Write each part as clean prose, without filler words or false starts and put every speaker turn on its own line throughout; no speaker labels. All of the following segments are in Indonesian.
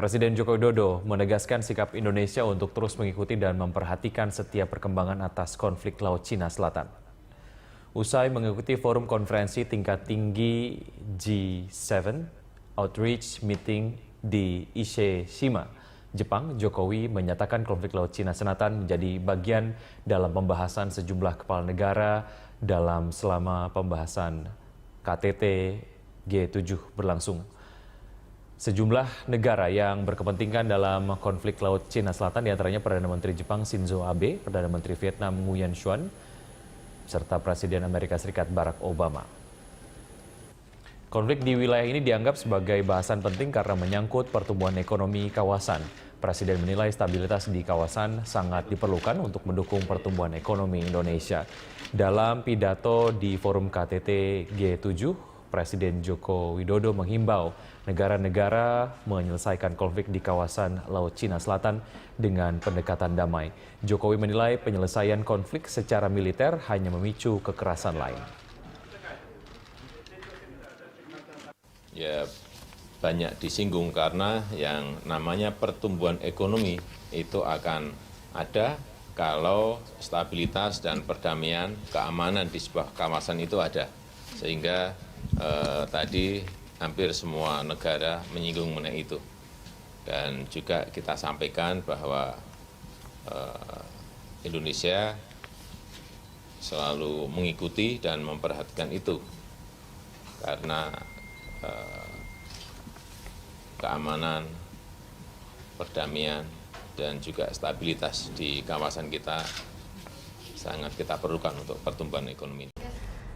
Presiden Joko Widodo menegaskan sikap Indonesia untuk terus mengikuti dan memperhatikan setiap perkembangan atas konflik Laut Cina Selatan. Usai mengikuti forum konferensi tingkat tinggi G7 Outreach Meeting di Ise-shima, Jepang, Jokowi menyatakan konflik Laut Cina Selatan menjadi bagian dalam pembahasan sejumlah kepala negara selama pembahasan KTT G7 berlangsung. Sejumlah negara yang berkepentingan dalam konflik Laut Cina Selatan diantaranya Perdana Menteri Jepang Shinzo Abe, Perdana Menteri Vietnam Nguyen Xuan, serta Presiden Amerika Serikat Barack Obama. Konflik di wilayah ini dianggap sebagai bahasan penting karena menyangkut pertumbuhan ekonomi kawasan. Presiden menilai stabilitas di kawasan sangat diperlukan untuk mendukung pertumbuhan ekonomi Indonesia. Dalam pidato di forum KTT G7, Presiden Joko Widodo menghimbau negara-negara menyelesaikan konflik di kawasan Laut Cina Selatan dengan pendekatan damai. Jokowi menilai penyelesaian konflik secara militer hanya memicu kekerasan lain.
Ya, banyak disinggung karena yang namanya pertumbuhan ekonomi itu akan ada kalau stabilitas dan perdamaian, keamanan di sebuah kawasan itu ada. Sehingga tadi hampir semua negara menyinggung mengenai itu. Dan juga kita sampaikan bahwa Indonesia selalu mengikuti dan memperhatikan itu. Karena keamanan, perdamaian, dan juga stabilitas di kawasan kita sangat kita perlukan untuk pertumbuhan ekonomi.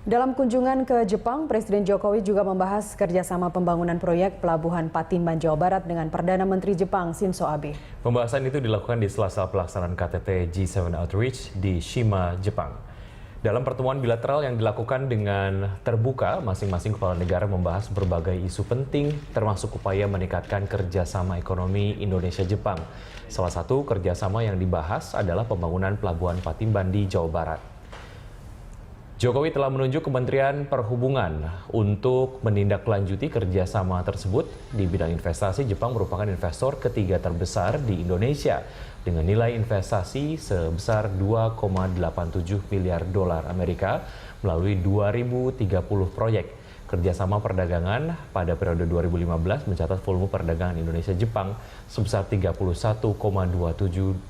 Dalam kunjungan ke Jepang, Presiden Jokowi juga membahas kerjasama pembangunan proyek Pelabuhan Patimban, Jawa Barat dengan Perdana Menteri Jepang Shinzo Abe.
Pembahasan itu dilakukan di sela-sela pelaksanaan KTT G7 Outreach di Shima, Jepang. Dalam pertemuan bilateral yang dilakukan dengan terbuka, masing-masing kepala negara membahas berbagai isu penting, termasuk upaya meningkatkan kerjasama ekonomi Indonesia-Jepang. Salah satu kerjasama yang dibahas adalah pembangunan Pelabuhan Patimban di Jawa Barat. Jokowi telah menunjuk Kementerian Perhubungan untuk menindaklanjuti kerjasama tersebut. Di bidang investasi, Jepang merupakan investor ketiga terbesar di Indonesia dengan nilai investasi sebesar 2,87 miliar dolar Amerika melalui 2030 proyek. Kerjasama perdagangan pada periode 2015 mencatat volume perdagangan Indonesia-Jepang sebesar 31,27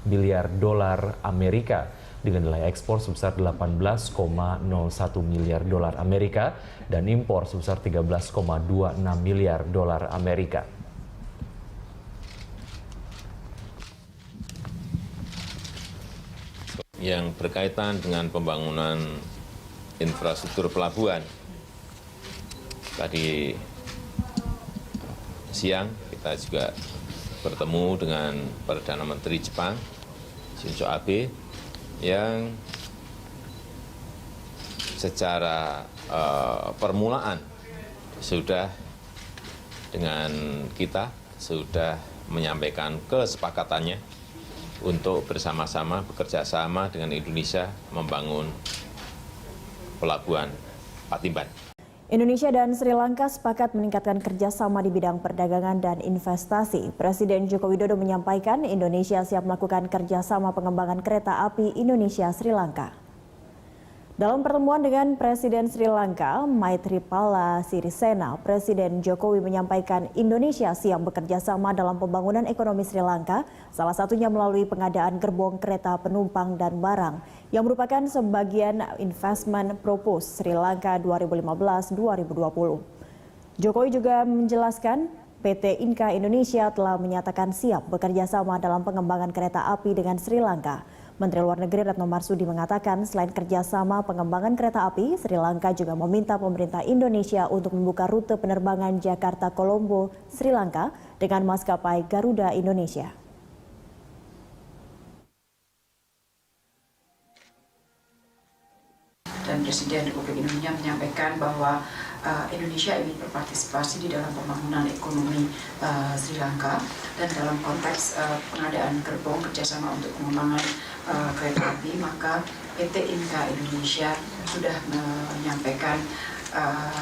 miliar dolar Amerika dengan nilai ekspor sebesar 18,01 miliar dolar Amerika dan impor sebesar 13,26 miliar dolar Amerika.
Yang berkaitan dengan pembangunan infrastruktur pelabuhan, tadi siang kita juga bertemu dengan Perdana Menteri Jepang Shinzo Abe yang secara permulaan sudah dengan kita sudah menyampaikan kesepakatannya untuk bersama-sama bekerja sama dengan Indonesia membangun Pelabuhan Patimban.
Indonesia dan Sri Lanka sepakat meningkatkan kerjasama di bidang perdagangan dan investasi. Presiden Joko Widodo menyampaikan Indonesia siap melakukan kerjasama pengembangan kereta api Indonesia-Sri Lanka. Dalam pertemuan dengan Presiden Sri Lanka, Maithripala Sirisena, Presiden Jokowi menyampaikan Indonesia siap bekerja sama dalam pembangunan ekonomi Sri Lanka, salah satunya melalui pengadaan gerbong kereta penumpang dan barang, yang merupakan sebagian investment propose Sri Lanka 2015-2020. Jokowi juga menjelaskan PT Inka Indonesia telah menyatakan siap bekerja sama dalam pengembangan kereta api dengan Sri Lanka. Menteri Luar Negeri Retno Marsudi mengatakan selain kerjasama pengembangan kereta api, Sri Lanka juga meminta pemerintah Indonesia untuk membuka rute penerbangan Jakarta-Kolombo, Sri Lanka dengan maskapai Garuda Indonesia.
Dan Presiden Republik Indonesia menyampaikan bahwa Indonesia ingin berpartisipasi di dalam pembangunan ekonomi Sri Lanka dan dalam konteks pengadaan gerbong kerjasama untuk pengembangan kereta api, maka PT Inka Indonesia sudah menyampaikan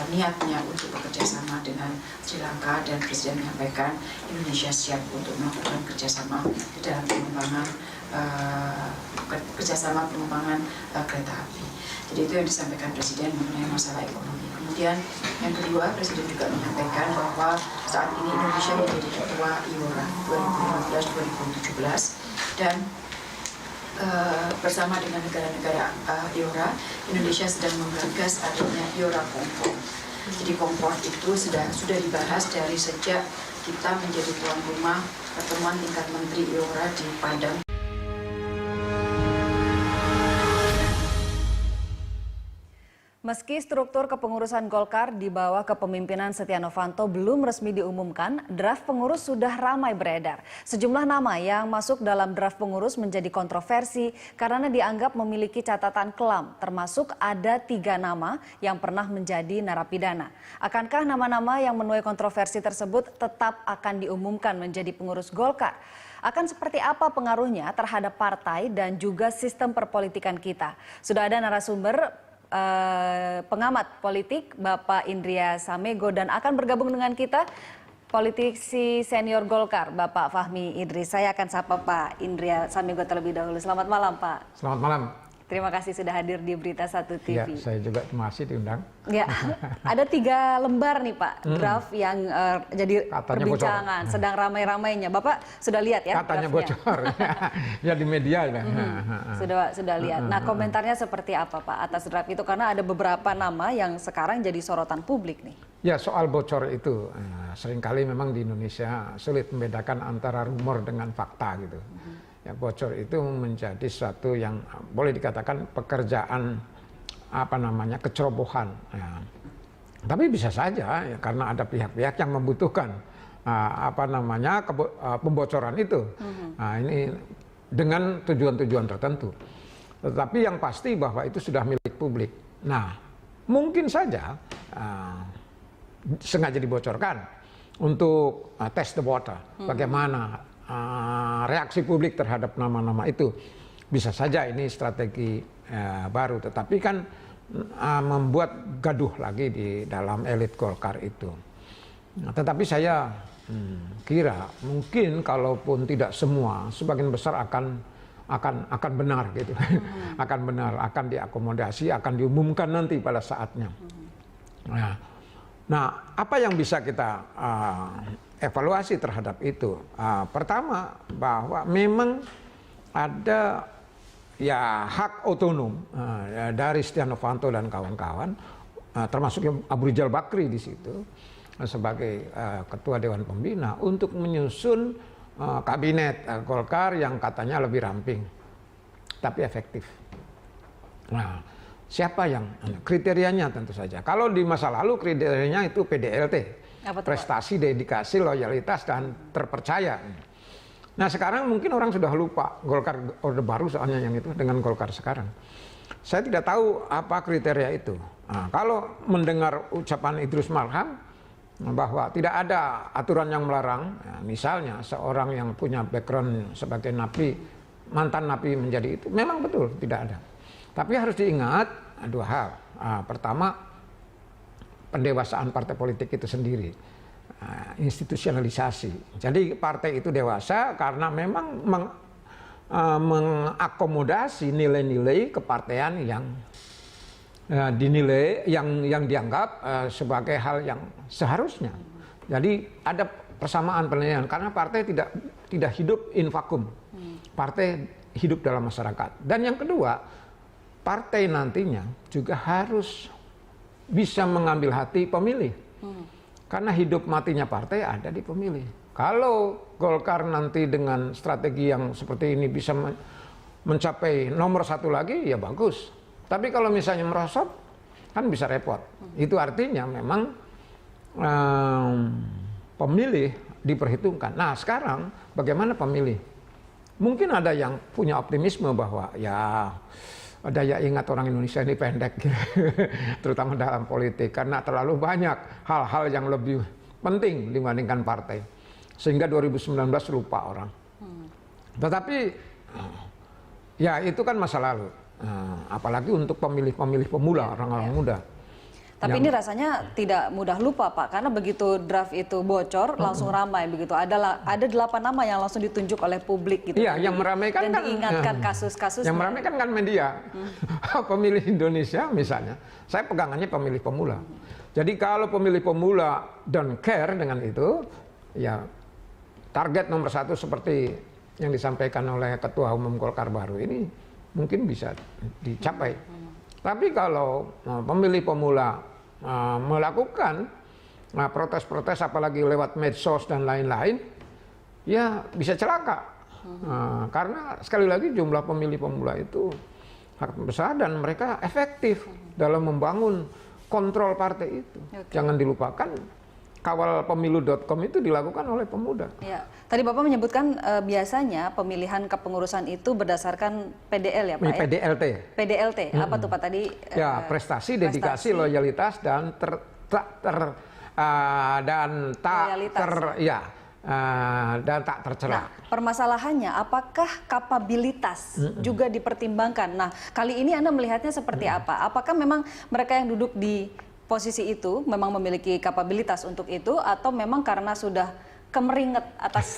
niatnya untuk bekerja sama dengan Sri Lanka, dan Presiden menyampaikan Indonesia siap untuk melakukan kerjasama di dalam pengembangan kereta api. Jadi itu yang disampaikan Presiden mengenai masalah ekonomi. Kemudian yang kedua, Presiden juga menyampaikan bahwa saat ini Indonesia menjadi ketua IORA 2015-2017 dan bersama dengan negara-negara IORA, Indonesia sedang menggagas adanya IORA Kompor. Jadi Kompor itu sudah dibahas dari sejak kita menjadi tuan rumah pertemuan tingkat menteri IORA di Padang.
Meski struktur kepengurusan Golkar di bawah kepemimpinan Setia Novanto belum resmi diumumkan, draft pengurus sudah ramai beredar. Sejumlah nama yang masuk dalam draft pengurus menjadi kontroversi karena dianggap memiliki catatan kelam, termasuk ada 3 nama yang pernah menjadi narapidana. Akankah nama-nama yang menuai kontroversi tersebut tetap akan diumumkan menjadi pengurus Golkar? Akan seperti apa pengaruhnya terhadap partai dan juga sistem perpolitikan kita? Sudah ada narasumber pengamat politik Bapak Indria Samego, dan akan bergabung dengan kita politisi senior Golkar Bapak Fahmi Idris. Saya akan sapa Pak Indria Samego terlebih dahulu. Selamat malam Pak.
Selamat malam.
Terima kasih sudah hadir di Berita 1 TV.
Ya, saya juga terima kasih diundang.
Ya, ada 3 lembar nih Pak draft yang jadi
Katanya
perbincangan, sedang ramai-ramainya. Bapak sudah lihat ya?
Katanya
draftnya?
bocor, ya di media.
Sudah lihat. Nah, komentarnya seperti apa Pak atas draft itu, karena ada beberapa nama yang sekarang jadi sorotan publik nih.
Ya, soal bocor itu seringkali memang di Indonesia sulit membedakan antara rumor dengan fakta gitu. Ya, bocor itu menjadi suatu yang boleh dikatakan pekerjaan kecerobohan. Ya. Tapi bisa saja ya, karena ada pihak-pihak yang membutuhkan pembocoran itu. Nah, ini dengan tujuan-tujuan tertentu. Tetapi yang pasti bahwa itu sudah milik publik. Nah, mungkin saja sengaja dibocorkan untuk test the water. Bagaimana reaksi publik terhadap nama-nama itu. Bisa saja ini strategi baru, tetapi kan membuat gaduh lagi di dalam elit Golkar itu. Nah, tetapi saya kira mungkin kalaupun tidak semua, sebagian besar akan benar gitu. Akan benar, akan diakomodasi, akan diumumkan nanti pada saatnya. Nah, apa yang bisa kita evaluasi terhadap itu? Pertama, bahwa memang ada ya hak otonom dari Setia Novanto dan kawan-kawan, termasuk Abu Rizal Bakri di situ sebagai ketua Dewan Pembina, untuk menyusun kabinet Golkar yang katanya lebih ramping, tapi efektif. Nah, siapa yang kriterianya? Tentu saja. Kalau di masa lalu kriterianya itu PDLT. Prestasi, dedikasi, loyalitas, dan terpercaya. Nah, sekarang mungkin orang sudah lupa Golkar Orde Baru soalnya yang itu dengan Golkar sekarang. Saya tidak tahu apa kriteria itu. Nah, kalau mendengar ucapan Idrus Marham bahwa tidak ada aturan yang melarang, ya, misalnya seorang yang punya background sebagai napi, mantan napi menjadi itu, memang betul tidak ada. Tapi harus diingat 2 hal. Pertama, pendewasaan partai politik itu sendiri, institusionalisasi. Jadi partai itu dewasa karena memang mengakomodasi nilai-nilai kepartean yang dinilai, yang dianggap sebagai hal yang seharusnya. Jadi ada persamaan penilaian karena partai tidak hidup in vakum. Partai hidup dalam masyarakat. Dan yang kedua, partai nantinya juga harus bisa mengambil hati pemilih. Karena hidup matinya partai ada di pemilih. Kalau Golkar nanti dengan strategi yang seperti ini bisa mencapai nomor 1 lagi, ya bagus. Tapi kalau misalnya merosot, kan bisa repot. Itu artinya memang pemilih diperhitungkan. Nah, sekarang bagaimana pemilih? Mungkin ada yang punya optimisme bahwa ya daya ingat orang Indonesia ini pendek, terutama dalam politik, karena terlalu banyak hal-hal yang lebih penting dibandingkan partai, sehingga 2019 lupa orang. Tetapi ya itu kan masa lalu, apalagi untuk pemilih-pemilih pemula, orang-orang muda.
Tapi ini rasanya tidak mudah lupa Pak, karena begitu draft itu bocor langsung ramai begitu. Ada 8 nama yang langsung ditunjuk oleh publik gitu.
Iya, yang meramaikan
dan
kan
diingatkan kasus-kasus.
Yang meramaikan kan media. Pemilih Indonesia misalnya, saya pegangannya pemilih pemula. Jadi kalau pemilih pemula don't care dengan itu, ya target nomor 1 seperti yang disampaikan oleh Ketua Umum Golkar baru ini mungkin bisa dicapai. Tapi kalau pemilih pemula melakukan protes-protes apalagi lewat medsos dan lain-lain, ya bisa celaka. Karena sekali lagi jumlah pemilih pemula itu besar dan mereka efektif dalam membangun kontrol partai itu. Jangan dilupakan kawalpemilu.com itu dilakukan oleh pemuda.
Ya. Tadi Bapak menyebutkan biasanya pemilihan kepengurusan itu berdasarkan PDL ya Pak?
PDLT.
PDLT, apa tuh Pak tadi?
Ya, prestasi, dedikasi, loyalitas dan dan tak tercela.
Nah, permasalahannya apakah kapabilitas juga dipertimbangkan? Nah, kali ini Anda melihatnya seperti apa? Apakah memang mereka yang duduk di posisi itu memang memiliki kapabilitas untuk itu, atau memang karena sudah kemeringet atas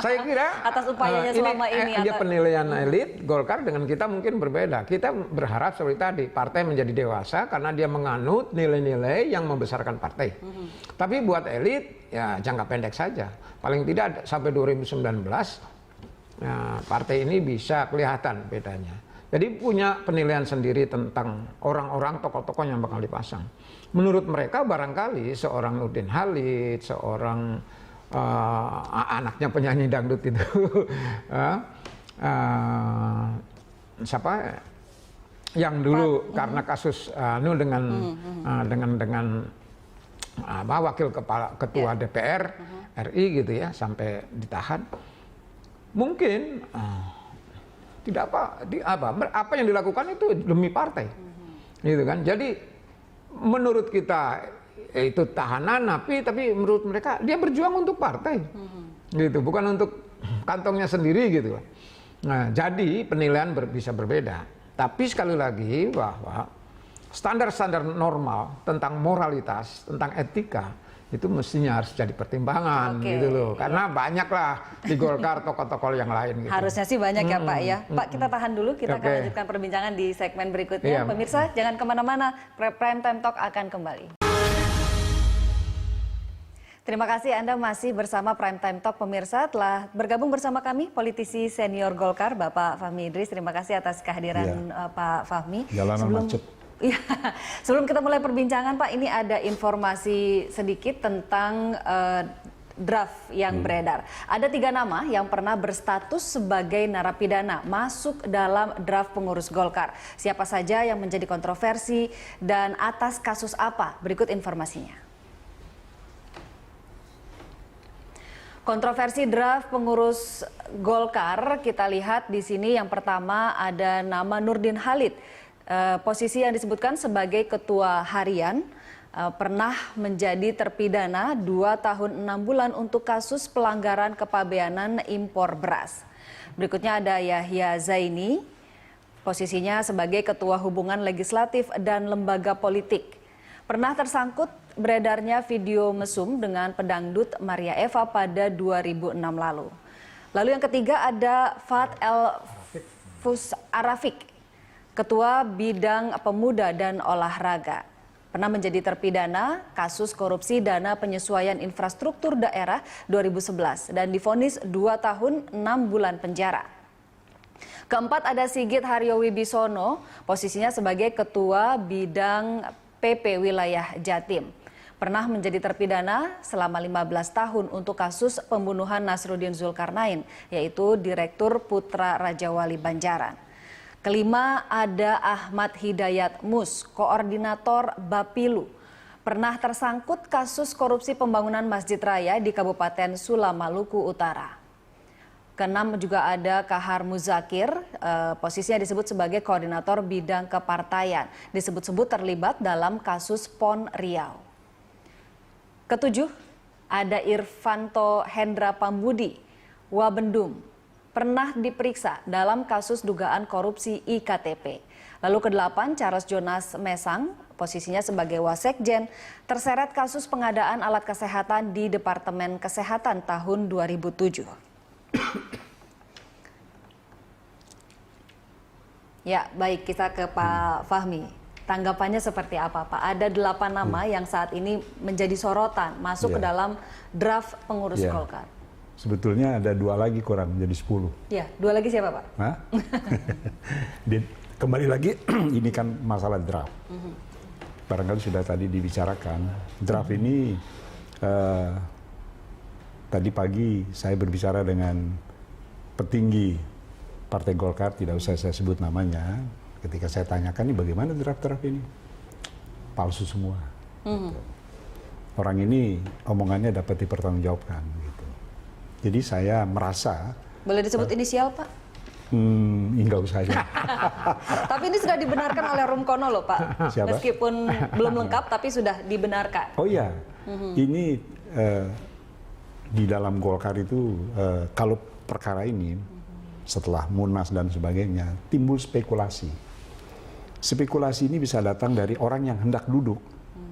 saya kira
atas upayanya selama ini?
Dia penilaian elit Golkar dengan kita mungkin berbeda. Kita berharap seperti tadi partai menjadi dewasa karena dia menganut nilai-nilai yang membesarkan partai. Tapi buat elit ya jangka pendek saja. Paling tidak sampai 2019 ya, partai ini bisa kelihatan bedanya. Jadi punya penilaian sendiri tentang orang-orang tokoh-tokoh yang bakal dipasang. Menurut mereka barangkali seorang Nurdin Halid, seorang anaknya penyanyi dangdut itu, siapa yang dulu karena kasus dengan wakil ketua DPR RI gitu ya sampai ditahan, mungkin tidak apa yang dilakukan itu demi partai, gitu kan. Jadi menurut kita itu tahanan napi, tapi menurut mereka dia berjuang untuk partai, gitu, bukan untuk kantongnya sendiri gitu. Nah, jadi penilaian bisa berbeda. Tapi sekali lagi bahwa standar-standar normal tentang moralitas, tentang etika itu mestinya harus jadi pertimbangan gitu loh. Karena banyaklah di Golkar tokoh-tokoh yang lain gitu.
Harusnya sih banyak ya Pak ya. Pak, kita tahan dulu, kita akan lanjutkan perbincangan di segmen berikutnya. Pemirsa jangan kemana-mana, Prime Time Talk akan kembali. Terima kasih Anda masih bersama Prime Time Talk. Pemirsa, telah bergabung bersama kami politisi senior Golkar Bapak Fahmi Idris. Terima kasih atas kehadiran Pak Fahmi.
Jalanan macet.
Ya, sebelum kita mulai perbincangan Pak, ini ada informasi sedikit tentang draft yang beredar. Ada 3 nama yang pernah berstatus sebagai narapidana masuk dalam draft pengurus Golkar. Siapa saja yang menjadi kontroversi dan atas kasus apa? Berikut informasinya. Kontroversi draft pengurus Golkar, kita lihat di sini yang pertama ada nama Nurdin Halid. Posisi yang disebutkan sebagai ketua harian, pernah menjadi terpidana 2 tahun 6 bulan untuk kasus pelanggaran kepabeanan impor beras. Berikutnya ada Yahya Zaini, posisinya sebagai ketua hubungan legislatif dan lembaga politik. Pernah tersangkut beredarnya video mesum dengan pedangdut Maria Eva pada 2006 lalu. Lalu yang ketiga ada Fat El Fus Arafik, Ketua Bidang Pemuda dan Olahraga. Pernah menjadi terpidana kasus korupsi dana penyesuaian infrastruktur daerah 2011 dan divonis 2 tahun 6 bulan penjara. Keempat ada Sigit Haryo Wibisono, posisinya sebagai Ketua Bidang PP Wilayah Jatim. Pernah menjadi terpidana selama 15 tahun untuk kasus pembunuhan Nasruddin Zulkarnain, yaitu Direktur Putra Raja Wali Banjaran. Kelima ada Ahmad Hidayat Mus, Koordinator Bapilu. Pernah tersangkut kasus korupsi pembangunan Masjid Raya di Kabupaten Sula, Maluku Utara. Keenam juga ada Kahar Muzakir, posisinya disebut sebagai Koordinator Bidang Kepartaian. Disebut-sebut terlibat dalam kasus PON Riau. Ketujuh ada Irvanto Hendra Pambudi, Wabendum. pernah diperiksa dalam kasus dugaan korupsi IKTP. Lalu ke-8, Charles Jonas Mesang, posisinya sebagai Wasekjen, terseret kasus pengadaan alat kesehatan di Departemen Kesehatan tahun 2007. Ya, baik, kita ke Pak Fahmi. Tanggapannya seperti apa, Pak? Ada 8 nama yang saat ini menjadi sorotan, masuk ke dalam draft pengurus Golkar.
Sebetulnya ada 2 lagi kurang, menjadi 10.
Ya, 2 lagi siapa, Pak?
Hah? Kembali lagi, ini kan masalah draft. Barangkali sudah tadi dibicarakan. Draft ini, tadi pagi saya berbicara dengan petinggi Partai Golkar, tidak usah saya sebut namanya. Ketika saya tanyakan, ini bagaimana draft-draft ini? Palsu semua. Orang ini omongannya dapat dipertanggungjawabkan. Gitu. Jadi saya merasa...
Boleh disebut inisial, Pak?
Enggak usah aja.
Tapi ini sudah dibenarkan oleh Rumkono loh, Pak.
Siapa?
Meskipun belum lengkap, tapi sudah dibenarkan.
Oh iya, ini di dalam Golkar itu, kalau perkara ini, setelah Munas dan sebagainya, timbul spekulasi. Spekulasi ini bisa datang dari orang yang hendak duduk,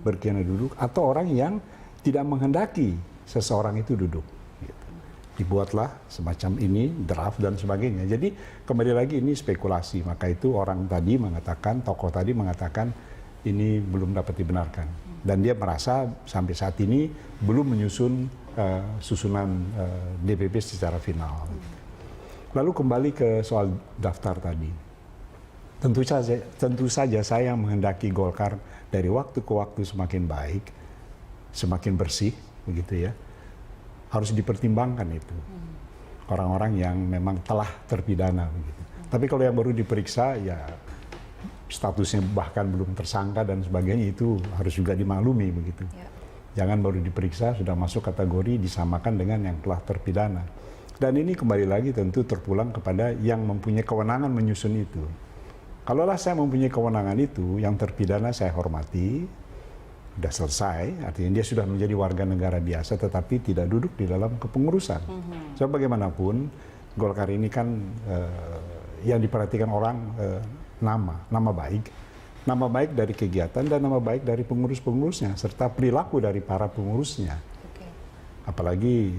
berkeinginan duduk, atau orang yang tidak menghendaki seseorang itu duduk. Gitu. Dibuatlah semacam ini, draft dan sebagainya. Jadi kembali lagi ini spekulasi, maka itu orang tadi mengatakan, tokoh tadi mengatakan ini belum dapat dibenarkan. Dan dia merasa sampai saat ini belum menyusun susunan DPP secara final. Lalu kembali ke soal daftar tadi. Tentu saja saya menghendaki Golkar dari waktu ke waktu semakin baik, semakin bersih, begitu ya. Harus dipertimbangkan itu. Orang-orang yang memang telah terpidana, begitu. Tapi kalau yang baru diperiksa, ya statusnya bahkan belum tersangka dan sebagainya, itu harus juga dimaklumi, begitu. Jangan baru diperiksa, sudah masuk kategori disamakan dengan yang telah terpidana. Dan ini kembali lagi tentu terpulang kepada yang mempunyai kewenangan menyusun itu. Kalaulah saya mempunyai kewenangan itu, yang terpidana saya hormati, sudah selesai, artinya dia sudah menjadi warga negara biasa, tetapi tidak duduk di dalam kepengurusan. So, bagaimanapun, Golkar ini kan yang diperhatikan orang nama baik dari kegiatan dan nama baik dari pengurus-pengurusnya, serta perilaku dari para pengurusnya. Apalagi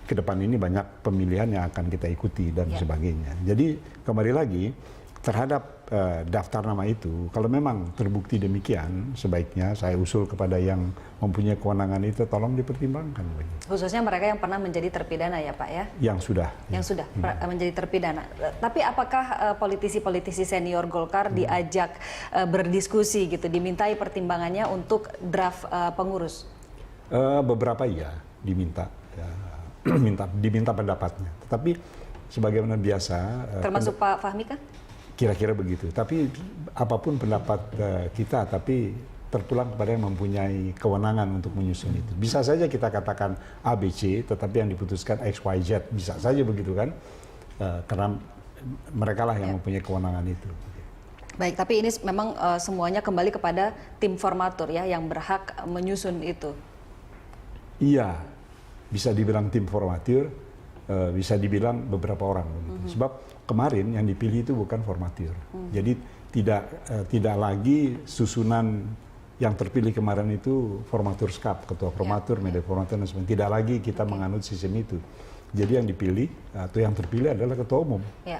ke depan ini banyak pemilihan yang akan kita ikuti dan sebagainya. Jadi kembali lagi, terhadap daftar nama itu, kalau memang terbukti demikian, sebaiknya saya usul kepada yang mempunyai kewenangan itu, tolong dipertimbangkan.
Khususnya mereka yang pernah menjadi terpidana ya Pak ya?
Yang sudah.
Yang sudah menjadi terpidana. Tapi apakah politisi-politisi senior Golkar diajak berdiskusi gitu, dimintai pertimbangannya untuk draft pengurus?
Beberapa iya, diminta pendapatnya. Tetapi sebagaimana biasa.
Termasuk Pak Fahmi kan?
Kira-kira begitu. Tapi apapun pendapat kita, tapi terpulang kepada yang mempunyai kewenangan untuk menyusun itu. Bisa saja kita katakan A, B, C, tetapi yang diputuskan X, Y, Z. Bisa saja begitu kan? Karena mereka lah yang mempunyai kewenangan itu.
Baik, tapi ini memang semuanya kembali kepada tim formatur ya yang berhak menyusun itu. Iya,
bisa dibilang tim formatur, bisa dibilang beberapa orang. Sebab kemarin yang dipilih itu bukan formatur. Jadi tidak lagi susunan yang terpilih kemarin itu formatur skap, ketua formatur, media formatur dan sebagainya. Tidak lagi kita menganut sistem itu. Jadi yang dipilih atau yang terpilih adalah ketua umum.
Ya.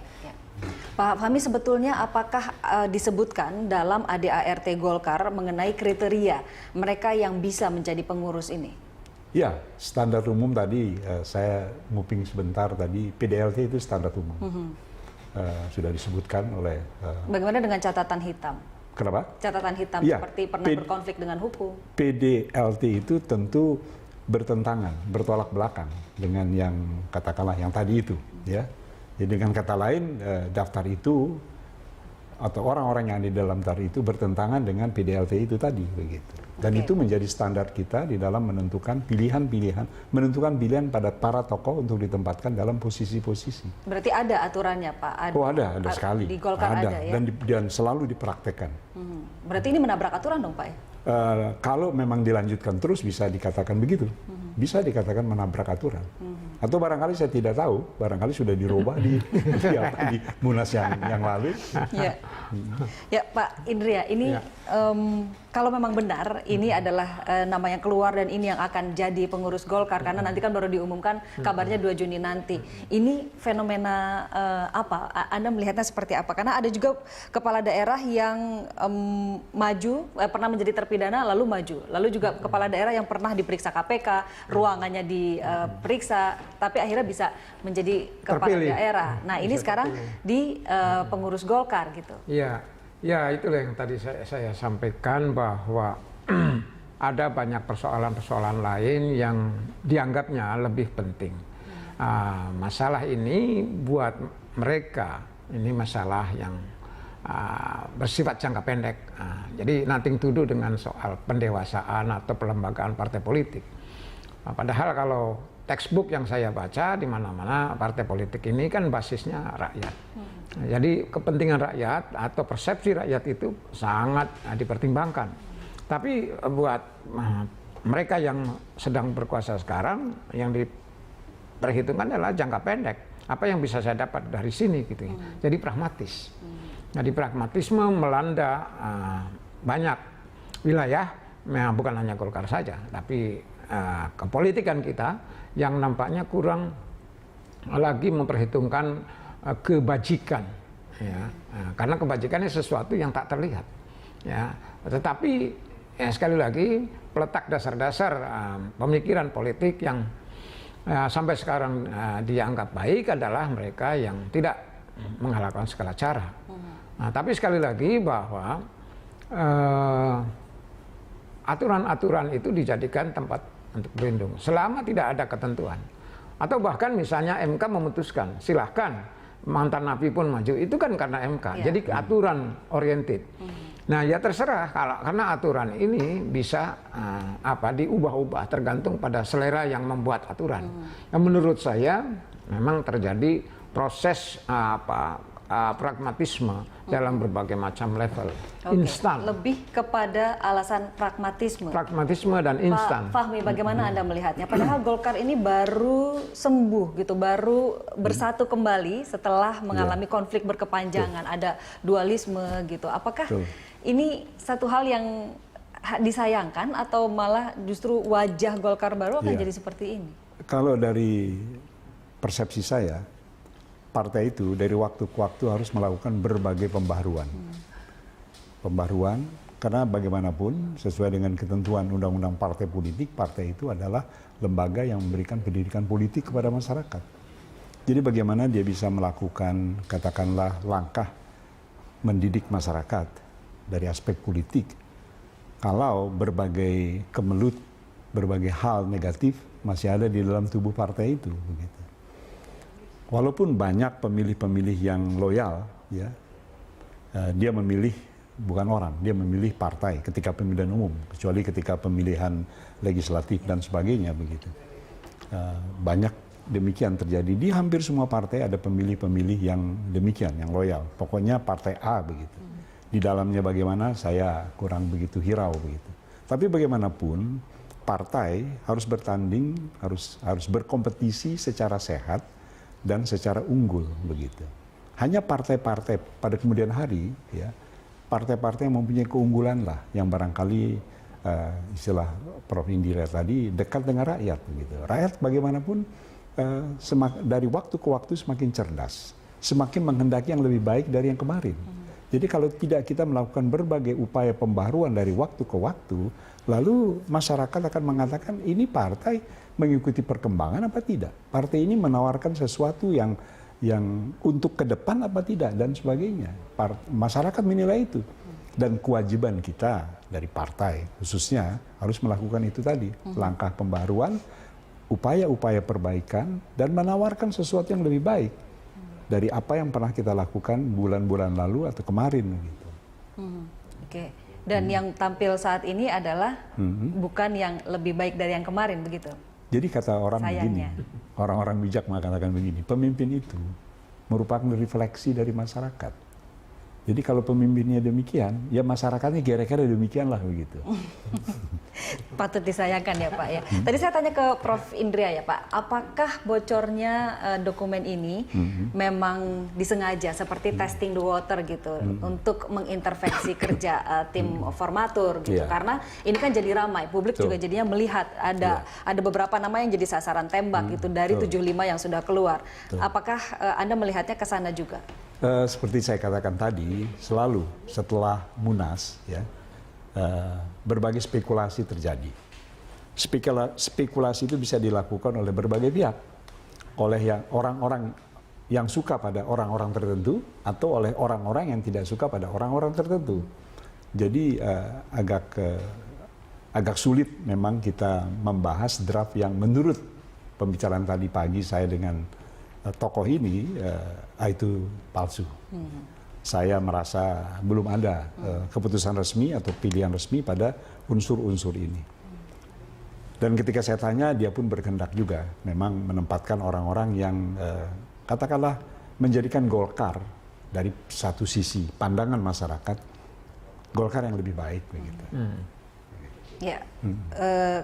Pak Fahmi, sebetulnya apakah disebutkan dalam ADART Golkar mengenai kriteria mereka yang bisa menjadi pengurus ini?
Ya, standar umum tadi saya nguping sebentar tadi, PDLT itu standar umum. Sudah disebutkan oleh...
Bagaimana dengan catatan hitam?
Kenapa?
Catatan hitam
ya,
seperti pernah berkonflik dengan hukum.
PDLT itu tentu bertentangan, bertolak belakang dengan yang katakanlah yang tadi itu. Ya. Jadi dengan kata lain, daftar itu atau orang-orang yang ada di dalam daftar itu bertentangan dengan PDLT itu tadi. Begitu. Dan itu menjadi standar kita di dalam menentukan pilihan-pilihan, menentukan pilihan pada para tokoh untuk ditempatkan dalam posisi-posisi.
Berarti ada aturannya, Pak?
Ada sekali.
Di Golkar ada ya?
Dan selalu dipraktekkan.
Berarti ini menabrak aturan dong, Pak ya?
Kalau memang dilanjutkan terus bisa dikatakan begitu. bisa dikatakan menabrak aturan. Atau barangkali saya tidak tahu, barangkali sudah dirubah di Munas yang lalu.
Ya. Ya Pak Indria, ini kalau memang benar ini adalah nama yang keluar dan ini yang akan jadi pengurus Golkar, karena nanti kan baru diumumkan kabarnya 2 Juni nanti. Ini fenomena apa? Anda melihatnya seperti apa? Karena ada juga kepala daerah yang maju, pernah menjadi terpidana lalu maju. Lalu juga kepala daerah yang pernah diperiksa KPK, ruangannya diperiksa, tapi akhirnya bisa menjadi kepala daerah. Nah ini sekarang di pengurus Golkar gitu.
Ya itulah yang tadi saya sampaikan, bahwa ada banyak persoalan-persoalan lain yang dianggapnya lebih penting. Masalah ini buat mereka, ini masalah yang bersifat jangka pendek. Jadi nothing to do dengan soal pendewasaan atau pelembagaan partai politik. Padahal kalau textbook yang saya baca di mana-mana, partai politik ini kan basisnya rakyat. Jadi kepentingan rakyat atau persepsi rakyat itu sangat dipertimbangkan. Tapi buat mereka yang sedang berkuasa sekarang, yang diperhitungkan adalah jangka pendek. Apa yang bisa saya dapat dari sini gitu. Jadi pragmatis. Jadi pragmatisme melanda banyak wilayah, bukan hanya Golkar saja, tapi kepolitikan kita yang nampaknya kurang lagi memperhitungkan kebajikan, ya. Karena kebajikan ini sesuatu yang tak terlihat, ya. Tetapi sekali lagi peletak dasar-dasar pemikiran politik yang sampai sekarang dianggap baik adalah mereka yang tidak menghalalkan segala cara. Nah, tapi sekali lagi bahwa aturan-aturan itu dijadikan tempat untuk berlindung selama tidak ada ketentuan. Atau bahkan misalnya MK memutuskan silahkan mantan napi pun maju, itu kan karena MK. Jadi aturan oriented. Nah ya terserah, karena aturan ini bisa diubah-ubah tergantung pada selera yang membuat aturan. Yang menurut saya memang terjadi proses pragmatisme dalam berbagai macam level. Instan.
Lebih kepada alasan pragmatisme.
Pragmatisme dan instan.
Pak Fahmi, bagaimana Anda melihatnya? Padahal Golkar ini baru sembuh gitu, baru bersatu kembali setelah mengalami konflik berkepanjangan, ada dualisme gitu. Apakah ini satu hal yang disayangkan atau malah justru wajah Golkar baru akan jadi seperti ini?
Kalau dari persepsi saya, partai itu dari waktu ke waktu harus melakukan berbagai pembaharuan. Pembaharuan, karena bagaimanapun sesuai dengan ketentuan undang-undang partai politik, partai itu adalah lembaga yang memberikan pendidikan politik kepada masyarakat. Jadi bagaimana dia bisa melakukan, katakanlah, langkah mendidik masyarakat dari aspek politik, kalau berbagai kemelut, berbagai hal negatif masih ada di dalam tubuh partai itu, begitu. Walaupun banyak pemilih-pemilih yang loyal, ya, dia memilih bukan orang, dia memilih partai ketika pemilihan umum, kecuali ketika pemilihan legislatif dan sebagainya, begitu. Banyak demikian terjadi di hampir semua partai, ada pemilih-pemilih yang demikian, yang loyal. Pokoknya partai A, begitu. Di dalamnya bagaimana, saya kurang begitu hirau, begitu. Tapi bagaimanapun, partai harus bertanding, harus berkompetisi secara sehat dan secara unggul, begitu. Hanya partai-partai pada kemudian hari, ya, partai-partai yang mempunyai keunggulan lah, yang barangkali istilah Prof. Indira tadi dekat dengan rakyat, begitu. Rakyat bagaimanapun dari waktu ke waktu semakin cerdas, semakin menghendaki yang lebih baik dari yang kemarin. Jadi kalau tidak kita melakukan berbagai upaya pembaharuan dari waktu ke waktu, lalu masyarakat akan mengatakan ini partai mengikuti perkembangan apa tidak? Partai ini menawarkan sesuatu yang untuk ke depan apa tidak dan sebagainya. Masyarakat menilai itu. Dan kewajiban kita dari partai khususnya harus melakukan itu tadi. Langkah pembaruan, upaya-upaya perbaikan dan menawarkan sesuatu yang lebih baik dari apa yang pernah kita lakukan bulan-bulan lalu atau kemarin gitu.
Oke. Dan yang tampil saat ini adalah bukan yang lebih baik dari yang kemarin, begitu?
Jadi kata orang begini, orang-orang bijak mengatakan begini, pemimpin itu merupakan refleksi dari masyarakat. Jadi kalau pemimpinnya demikian, ya masyarakatnya kira-kira demikianlah begitu.
Patut disayangkan ya Pak ya. Tadi saya tanya ke Prof. Indria ya Pak, apakah bocornya dokumen ini memang disengaja seperti testing the water gitu untuk mengintervensi kerja tim formatur gitu? Karena ini kan jadi ramai, publik juga jadinya melihat ada beberapa nama yang jadi sasaran tembak gitu dari 75 yang sudah keluar. Apakah Anda melihatnya ke sana juga?
Seperti saya katakan tadi, selalu setelah Munas, ya, berbagai spekulasi terjadi. Spekulasi itu bisa dilakukan oleh berbagai pihak, oleh orang-orang yang suka pada orang-orang tertentu atau oleh orang-orang yang tidak suka pada orang-orang tertentu. Jadi agak sulit memang kita membahas draft yang menurut pembicaraan tadi pagi saya dengan tokoh ini itu palsu. Saya merasa belum ada keputusan resmi atau pilihan resmi pada unsur-unsur ini. Dan ketika saya tanya, dia pun berkehendak juga memang menempatkan orang-orang yang katakanlah menjadikan Golkar dari satu sisi pandangan masyarakat Golkar yang lebih baik begitu.
Ya,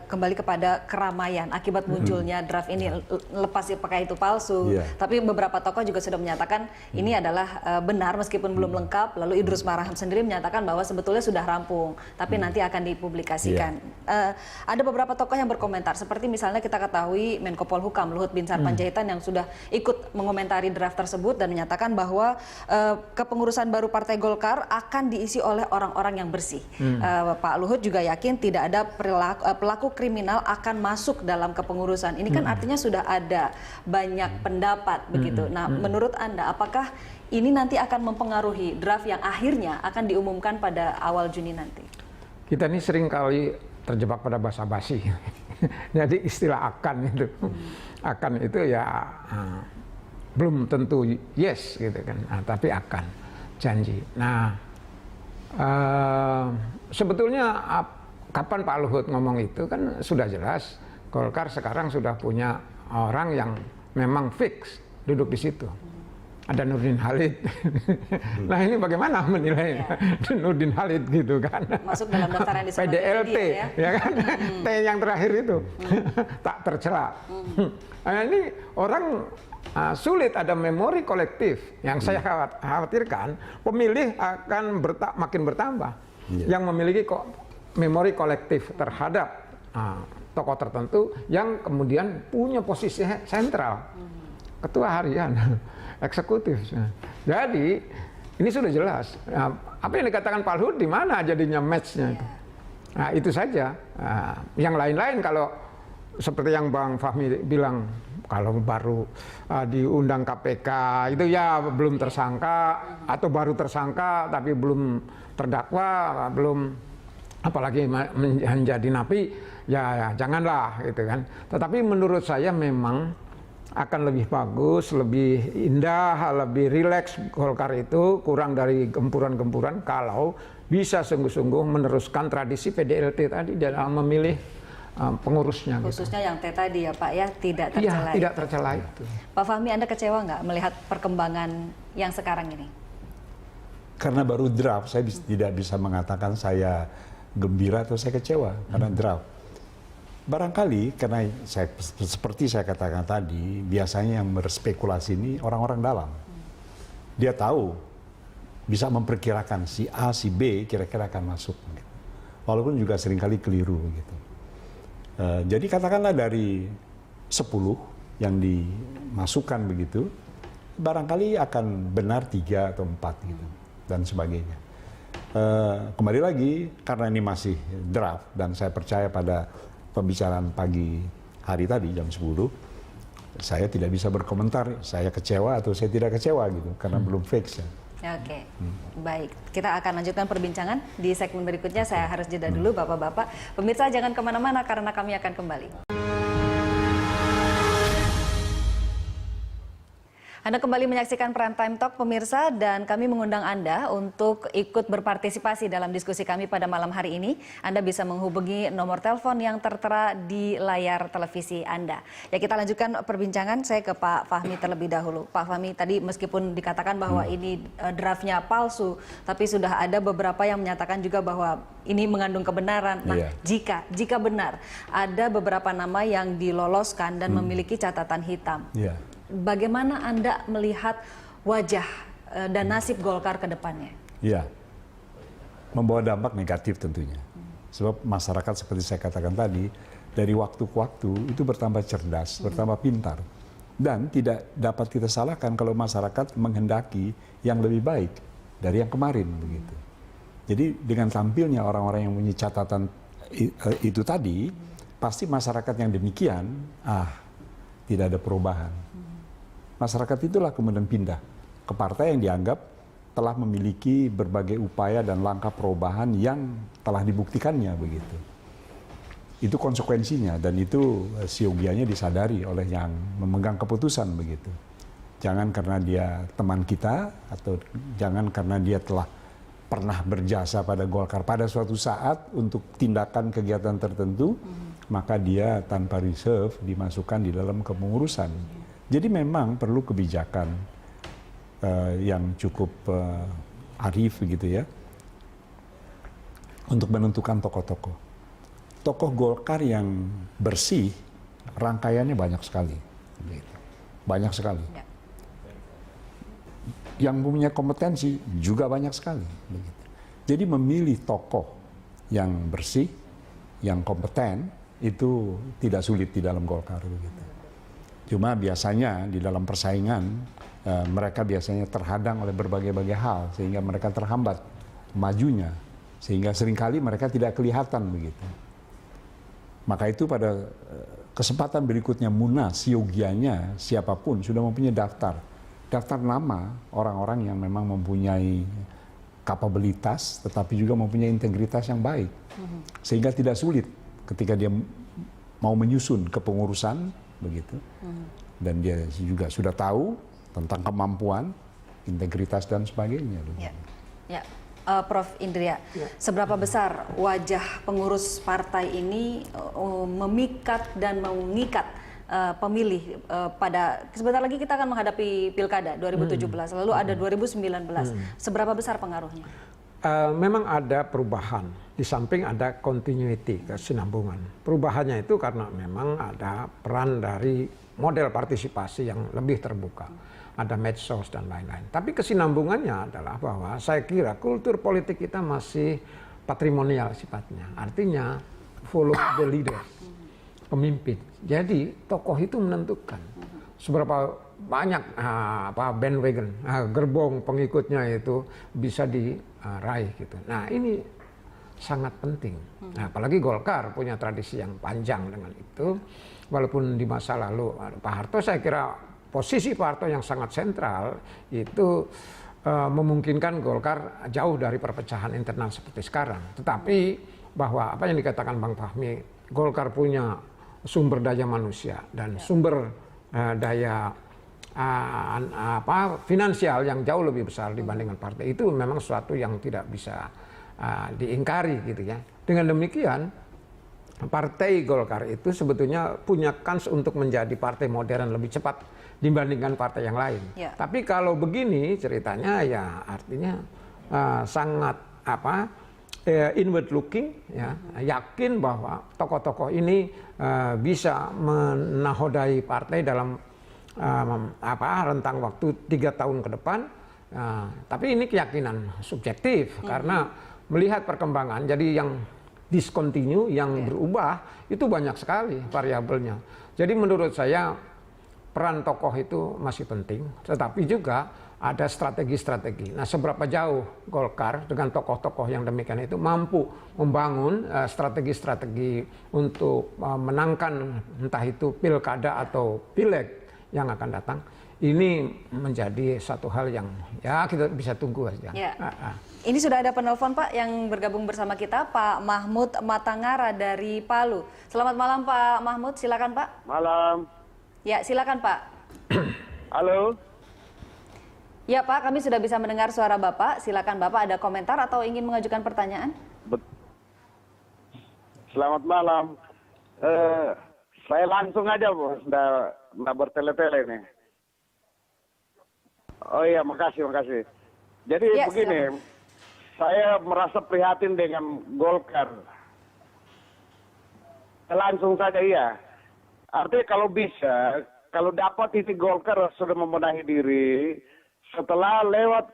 kembali kepada keramaian akibat munculnya draft ini, lepas apakah itu palsu, tapi beberapa tokoh juga sudah menyatakan ini adalah benar meskipun belum lengkap. Lalu Idrus Marham sendiri menyatakan bahwa sebetulnya sudah rampung, tapi nanti akan dipublikasikan. Ada beberapa tokoh yang berkomentar, seperti misalnya kita ketahui Menko Polhukam Luhut Binsar Panjaitan yang sudah ikut mengomentari draft tersebut dan menyatakan bahwa kepengurusan baru Partai Golkar akan diisi oleh orang-orang yang bersih. Pak Luhut juga yakin tidak ada pelaku kriminal akan masuk dalam kepengurusan. Ini kan artinya sudah ada banyak pendapat begitu. Nah, menurut Anda apakah ini nanti akan mempengaruhi draft yang akhirnya akan diumumkan pada awal Juni nanti?
Kita ini sering kali terjebak pada basa-basi. Jadi istilah akan itu ya belum tentu yes gitu kan, tapi akan janji. Nah, sebetulnya kapan Pak Luhut ngomong itu kan sudah jelas. Golkar sekarang sudah punya orang yang memang fix duduk di situ. Ada Nurdin Halid. Nah ini bagaimana menilai Nurdin Halid gitu kan?
Masuk dalam daftar yang disebut
PDLT ya kan? T yang terakhir itu tak tercela. Nah, ini orang sulit ada memori kolektif. Yang saya khawatirkan pemilih akan makin bertambah. Yang memiliki memori kolektif terhadap tokoh tertentu yang kemudian punya posisi sentral, ketua harian, eksekutif. Jadi ini sudah jelas. Apa yang dikatakan Pak Luhut di mana jadinya match-nya itu? Nah, itu saja. Yang lain-lain kalau seperti yang Bang Fahmi bilang, kalau baru diundang KPK itu ya belum tersangka atau baru tersangka tapi belum terdakwa, belum apalagi menjadi napi, ya janganlah gitu kan. Tetapi menurut saya memang akan lebih bagus, lebih indah, lebih rileks Golkar itu, kurang dari gempuran-gempuran kalau bisa sungguh-sungguh meneruskan tradisi PDLT tadi dalam memilih pengurusnya.
Khususnya gitu. Yang T tadi ya Pak ya, tidak tercela.
Iya, tidak tercela itu.
Pak Fahmi, Anda kecewa nggak melihat perkembangan yang sekarang ini?
Karena baru draft, saya tidak bisa mengatakan saya gembira atau saya kecewa karena draft. Barangkali karena seperti saya katakan tadi, biasanya yang berspekulasi ini orang-orang dalam. Dia tahu, bisa memperkirakan si A, si B kira-kira akan masuk. Walaupun juga seringkali keliru gitu. Jadi katakanlah dari 10 yang dimasukkan begitu, barangkali akan benar 3 atau 4 gitu dan sebagainya. Kembali lagi, karena ini masih draft dan saya percaya pada pembicaraan pagi hari tadi jam 10, saya tidak bisa berkomentar saya kecewa atau saya tidak kecewa gitu karena belum fix ya.
Oke, baik. Kita akan lanjutkan perbincangan di segmen berikutnya. Saya harus jeda dulu Bapak-Bapak. Pemirsa jangan kemana-mana karena kami akan kembali. Anda kembali menyaksikan Prime Time Talk pemirsa, dan kami mengundang Anda untuk ikut berpartisipasi dalam diskusi kami pada malam hari ini. Anda bisa menghubungi nomor telepon yang tertera di layar televisi Anda. Ya, kita lanjutkan perbincangan. Saya ke Pak Fahmi terlebih dahulu. Pak Fahmi, tadi meskipun dikatakan bahwa ini draftnya palsu, tapi sudah ada beberapa yang menyatakan juga bahwa ini mengandung kebenaran. Nah, jika benar ada beberapa nama yang diloloskan dan memiliki catatan hitam. Bagaimana Anda melihat wajah dan nasib Golkar ke depannya?
Iya, membawa dampak negatif tentunya. Sebab masyarakat seperti saya katakan tadi, dari waktu ke waktu itu bertambah cerdas, bertambah pintar. Dan tidak dapat kita salahkan kalau masyarakat menghendaki yang lebih baik dari yang kemarin begitu. Jadi dengan tampilnya orang-orang yang punya catatan itu tadi, pasti masyarakat yang demikian, tidak ada perubahan. Masyarakat itulah kemudian pindah ke partai yang dianggap telah memiliki berbagai upaya dan langkah perubahan yang telah dibuktikannya begitu. Itu konsekuensinya dan itu siogianya disadari oleh yang memegang keputusan begitu. Jangan karena dia teman kita atau jangan karena dia telah pernah berjasa pada Golkar pada suatu saat untuk tindakan kegiatan tertentu, maka dia tanpa reserve dimasukkan di dalam kepengurusan. Jadi memang perlu kebijakan yang cukup arif gitu ya untuk menentukan tokoh-tokoh. Tokoh Golkar yang bersih rangkaiannya banyak sekali, banyak sekali. Yang punya kompetensi juga banyak sekali. Jadi memilih tokoh yang bersih, yang kompeten itu tidak sulit di dalam Golkar begitu. Cuma biasanya di dalam persaingan mereka biasanya terhadang oleh berbagai-bagai hal sehingga mereka terhambat majunya, sehingga seringkali mereka tidak kelihatan begitu. Maka itu pada kesempatan berikutnya Munas siogianya siapapun sudah mempunyai daftar nama orang-orang yang memang mempunyai kapabilitas tetapi juga mempunyai integritas yang baik, sehingga tidak sulit ketika dia mau menyusun kepengurusan begitu, dan dia juga sudah tahu tentang kemampuan, integritas dan sebagainya.
Prof. Indria, seberapa besar wajah pengurus partai ini memikat dan mengikat pemilih pada sebentar lagi kita akan menghadapi Pilkada 2017, lalu ada 2019. Seberapa besar pengaruhnya?
Memang ada perubahan, di samping ada continuity, kesinambungan. Perubahannya itu karena memang ada peran dari model partisipasi yang lebih terbuka. Ada medsos dan lain-lain. Tapi kesinambungannya adalah bahwa saya kira kultur politik kita masih patrimonial sifatnya. Artinya follow the leader, pemimpin. Jadi tokoh itu menentukan seberapa banyak bandwagon, gerbong pengikutnya itu bisa diraih gitu. Nah ini sangat penting. Nah, apalagi Golkar punya tradisi yang panjang dengan itu. Walaupun di masa lalu Pak Harto, saya kira posisi Pak Harto yang sangat sentral itu memungkinkan Golkar jauh dari perpecahan internal seperti sekarang. Tetapi bahwa apa yang dikatakan Bang Fahmi, Golkar punya sumber daya manusia dan sumber daya finansial yang jauh lebih besar dibandingkan partai, itu memang sesuatu yang tidak bisa diingkari gitu ya. Dengan demikian partai Golkar itu sebetulnya punya kans untuk menjadi partai modern lebih cepat dibandingkan partai yang lain. Tapi kalau begini ceritanya ya artinya sangat inward looking ya, yakin bahwa tokoh-tokoh ini bisa menahodai partai dalam rentang waktu 3 tahun ke depan. Tapi ini keyakinan subjektif karena melihat perkembangan, jadi yang discontinue, yang berubah itu banyak sekali variabelnya. Jadi menurut saya peran tokoh itu masih penting, tetapi juga ada strategi-strategi. Nah, seberapa jauh Golkar dengan tokoh-tokoh yang demikian itu mampu membangun strategi-strategi untuk menangkan entah itu pilkada atau pileg yang akan datang, ini menjadi satu hal yang ya kita bisa tunggu saja.
Ini sudah ada penelpon Pak yang bergabung bersama kita, Pak Mahmud Matangara dari Palu. Selamat malam Pak Mahmud, silakan Pak.
Malam.
Ya, silakan Pak.
Halo.
Ya Pak, kami sudah bisa mendengar suara Bapak. Silakan Bapak ada komentar atau ingin mengajukan pertanyaan?
Selamat malam. Saya langsung aja, Bos. Nggak bertele-tele nih. Oh iya, makasih. Jadi
Ya,
begini, saya merasa prihatin dengan Golkar. Langsung saja iya. Artinya kalau bisa, kalau dapat ini Golkar sudah membenahi diri, setelah lewat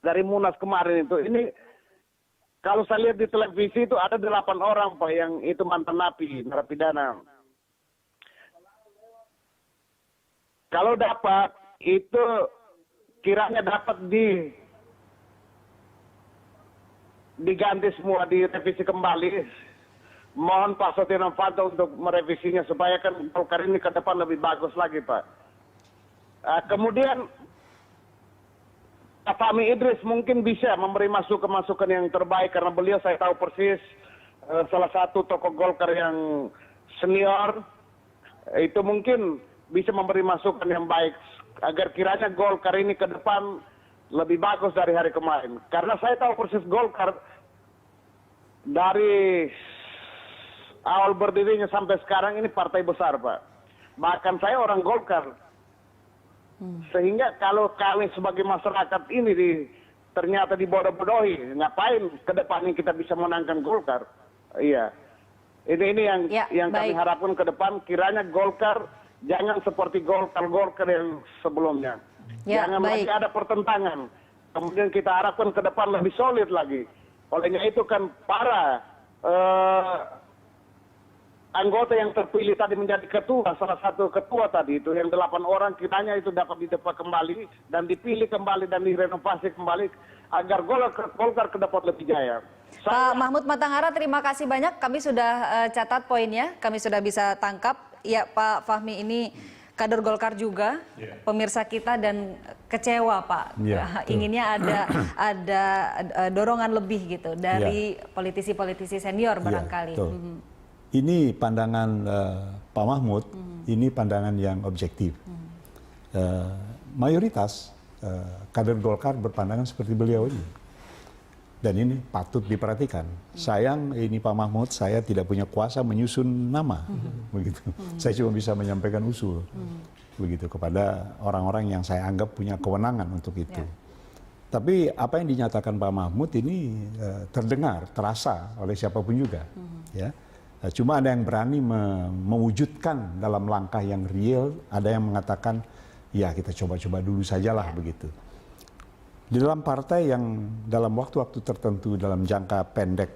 dari Munas kemarin ini kalau saya lihat di televisi itu ada 8 orang Pak yang itu mantan napi, narapidana. Kalau dapat itu kiranya dapat diganti semua, direvisi kembali. Mohon Pak Setia Novanto untuk merevisinya supaya kan Golkar ini ke depan lebih bagus lagi Pak. Kemudian Pak Fahmi Idris mungkin bisa memberi masukan-masukan yang terbaik karena beliau saya tahu persis salah satu tokoh Golkar yang senior, itu mungkin bisa memberi masukan yang baik agar kiranya Golkar ini ke depan lebih bagus dari hari kemarin. Karena saya tahu persis Golkar dari awal berdirinya sampai sekarang ini partai besar Pak. Bahkan saya orang Golkar. Sehingga kalau kami sebagai masyarakat ini ternyata dibodoh-bodohi, ngapain ke depan ini kita bisa menangkan Golkar? Iya. Ini yang kami harapkan ke depan, kiranya Golkar jangan seperti Golkar yang sebelumnya.
Ya,
jangan lagi ada pertentangan. Kemudian kita harapkan ke depan lebih solid lagi. Olehnya itu kan para anggota yang terpilih tadi menjadi ketua, salah satu ketua tadi itu yang 8 orang kiranya itu dapat didepak kembali dan dipilih kembali dan direnovasi kembali agar Golkar ke depan lebih jaya.
Pak Mahmud Matangara, terima kasih banyak. Kami sudah catat poinnya, kami sudah bisa tangkap. Ya Pak Fahmi ini kader Golkar juga, pemirsa kita dan kecewa Pak. Inginnya ada dorongan lebih gitu dari politisi-politisi senior barangkali.
Ini pandangan Pak Mahmud, ini pandangan yang objektif. Mayoritas kader Golkar berpandangan seperti beliau ini. Dan ini patut diperhatikan. Sayang ini Pak Mahmud, saya tidak punya kuasa menyusun nama. Begitu. Saya cuma bisa menyampaikan usul. Begitu kepada orang-orang yang saya anggap punya kewenangan untuk itu. Tapi apa yang dinyatakan Pak Mahmud ini terdengar, terasa oleh siapapun juga. Ya. Cuma ada yang berani mewujudkan dalam langkah yang real, ada yang mengatakan, ya kita coba-coba dulu sajalah begitu. Di dalam partai yang dalam waktu-waktu tertentu, dalam jangka pendek,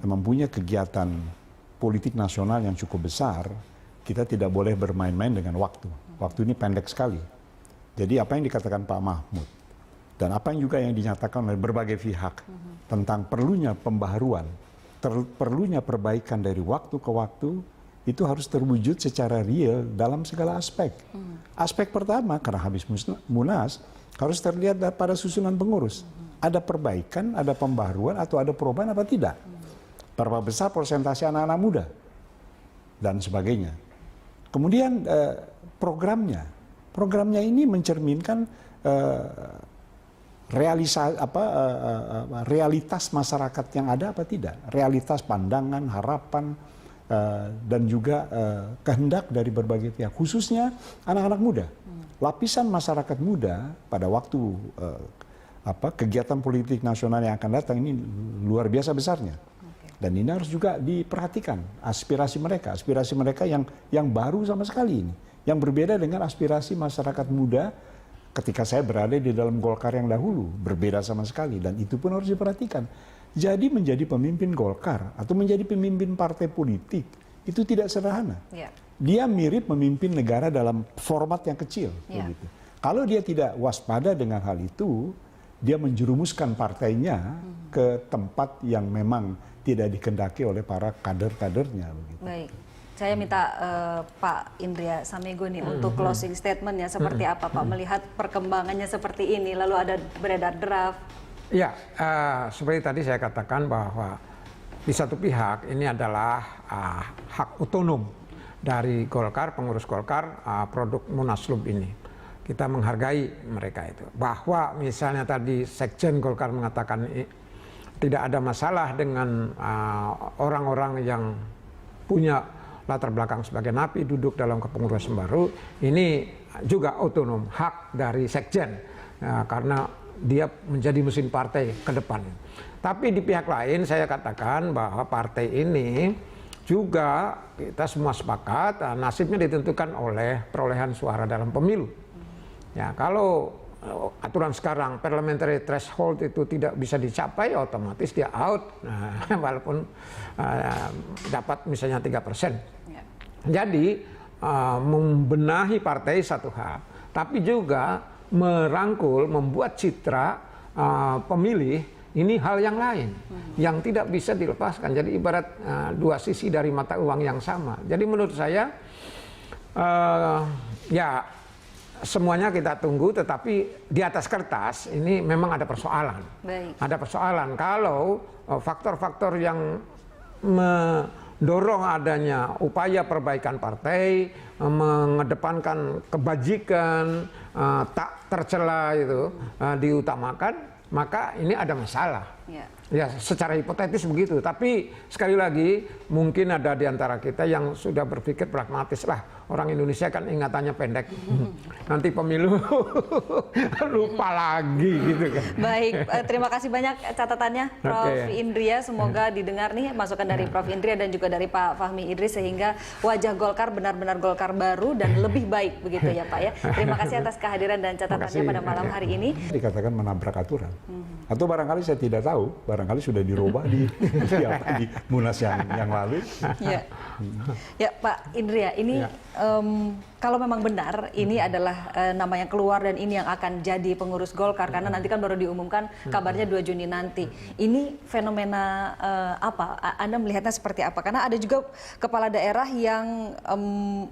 mempunyai kegiatan politik nasional yang cukup besar, kita tidak boleh bermain-main dengan waktu. Waktu ini pendek sekali. Jadi apa yang dikatakan Pak Mahmud, dan apa yang juga yang dinyatakan oleh berbagai pihak tentang perlunya pembaharuan, perlunya perbaikan dari waktu ke waktu, itu harus terwujud secara real dalam segala aspek. Aspek pertama, karena habis Munas, harus terlihat pada susunan pengurus. Ada perbaikan, ada pembaharuan, atau ada perubahan apa tidak. Berapa besar persentase anak-anak muda, dan sebagainya. Kemudian programnya ini mencerminkan realitas masyarakat yang ada apa tidak, realitas pandangan, harapan, dan juga kehendak dari berbagai pihak, khususnya anak-anak muda. Lapisan masyarakat muda pada waktu kegiatan politik nasional yang akan datang ini luar biasa besarnya. Dan ini harus juga diperhatikan aspirasi mereka yang baru sama sekali ini, yang berbeda dengan aspirasi masyarakat muda ketika saya berada di dalam Golkar yang dahulu, berbeda sama sekali, dan itu pun harus diperhatikan. Jadi menjadi pemimpin Golkar atau menjadi pemimpin partai politik itu tidak sederhana. Dia mirip memimpin negara dalam format yang kecil. Begitu. Kalau dia tidak waspada dengan hal itu, dia menjerumuskan partainya ke tempat yang memang tidak dikehendaki oleh para kader-kadernya. Begitu.
Baik. Saya minta Pak Indria Samego nih untuk closing statement-nya seperti apa Pak melihat perkembangannya seperti ini, lalu ada beredar draft.
Ya, seperti tadi saya katakan bahwa di satu pihak ini adalah hak otonom dari Golkar, pengurus Golkar, produk Munaslup ini. kita menghargai mereka itu. Bahwa misalnya tadi Sekjen Golkar mengatakan tidak ada masalah dengan orang-orang yang punya latar belakang sebagai napi duduk dalam kepengurusan baru, ini juga otonom, hak dari Sekjen, karena dia menjadi mesin partai ke depan. Tapi di pihak lain saya katakan bahwa partai ini juga kita semua sepakat nasibnya ditentukan oleh perolehan suara dalam pemilu. Ya, kalau aturan sekarang parliamentary threshold itu tidak bisa dicapai, otomatis dia out, walaupun dapat misalnya 3%. Jadi membenahi partai satu hal, tapi juga merangkul, membuat citra pemilih ini hal yang lain, yang tidak bisa dilepaskan. Jadi ibarat dua sisi dari mata uang yang sama. Jadi menurut saya ya semuanya kita tunggu, tetapi di atas kertas ini memang ada persoalan.
Baik.
Ada persoalan kalau faktor-faktor yang mendorong adanya upaya perbaikan partai, mengedepankan kebajikan, tak tercela itu diutamakan, maka ini ada masalah. Ya, secara hipotetis begitu. Tapi sekali lagi mungkin ada di antara kita yang sudah berpikir pragmatis lah. Orang Indonesia kan ingatannya pendek. Nanti pemilu lupa lagi gitu kan.
Baik, terima kasih banyak catatannya Prof. Indria. Semoga didengar nih masukan dari Prof. Indria dan juga dari Pak Fahmi Idris sehingga wajah Golkar benar-benar Golkar baru dan lebih baik begitu ya Pak ya. Terima kasih atas kehadiran dan catatannya pada malam hari ini.
Dikatakan menabrak aturan. Atau barangkali saya tidak tahu, barangkali sudah dirubah di Munas yang lalu.
Ya. Ya Pak Indria, ini kalau memang benar ini adalah nama yang keluar dan ini yang akan jadi pengurus Golkar, karena nanti kan baru diumumkan kabarnya 2 Juni nanti. Ini fenomena apa? Anda melihatnya seperti apa? Karena ada juga kepala daerah yang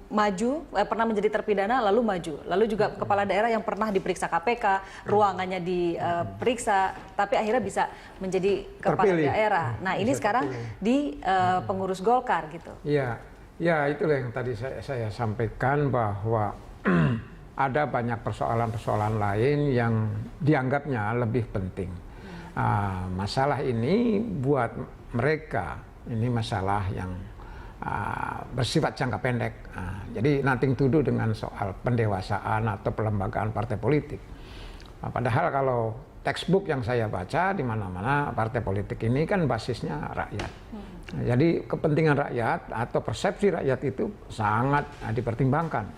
maju, pernah menjadi terpidana lalu maju. Lalu juga kepala daerah yang pernah diperiksa KPK, ruangannya diperiksa, tapi akhirnya bisa menjadi kepala daerah. Nah ini sekarang di pengurus Golkar gitu.
Iya. Ya, itulah yang tadi saya sampaikan bahwa ada banyak persoalan-persoalan lain yang dianggapnya lebih penting. Masalah ini buat mereka, ini masalah yang bersifat jangka pendek. Jadi nothing to do dengan soal pendewasaan atau pelembagaan partai politik. Padahal kalau textbook yang saya baca di mana-mana partai politik ini kan basisnya rakyat. Jadi kepentingan rakyat atau persepsi rakyat itu sangat dipertimbangkan.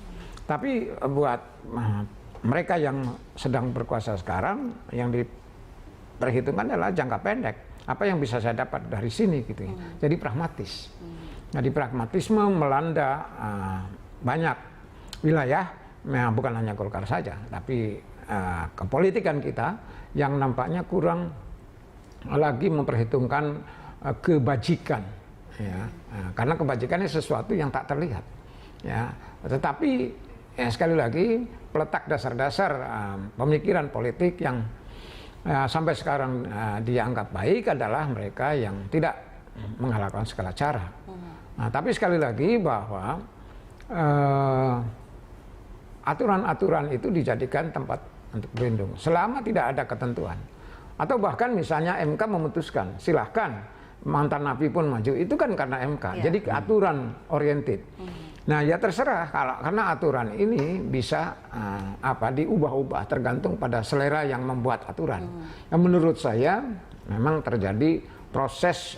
Tapi buat mereka yang sedang berkuasa sekarang, yang diperhitungkan adalah jangka pendek. Apa yang bisa saya dapat dari sini gitu ya. Jadi pragmatis. Jadi pragmatisme melanda banyak wilayah, bukan hanya Golkar saja, tapi kepolitikan kita yang nampaknya kurang lagi memperhitungkan kebajikan, ya, karena kebajikan ini sesuatu yang tak terlihat, ya. Tetapi sekali lagi peletak dasar-dasar pemikiran politik yang sampai sekarang dianggap baik adalah mereka yang tidak menghalalkan segala cara. Nah, tapi sekali lagi bahwa aturan-aturan itu dijadikan tempat untuk berlindung selama tidak ada ketentuan, atau bahkan misalnya MK memutuskan silahkan mantan napi pun maju, itu kan karena MK. Jadi aturan oriented. Nah ya terserah, karena aturan ini bisa diubah-ubah tergantung pada selera yang membuat aturan. Yang menurut saya memang terjadi proses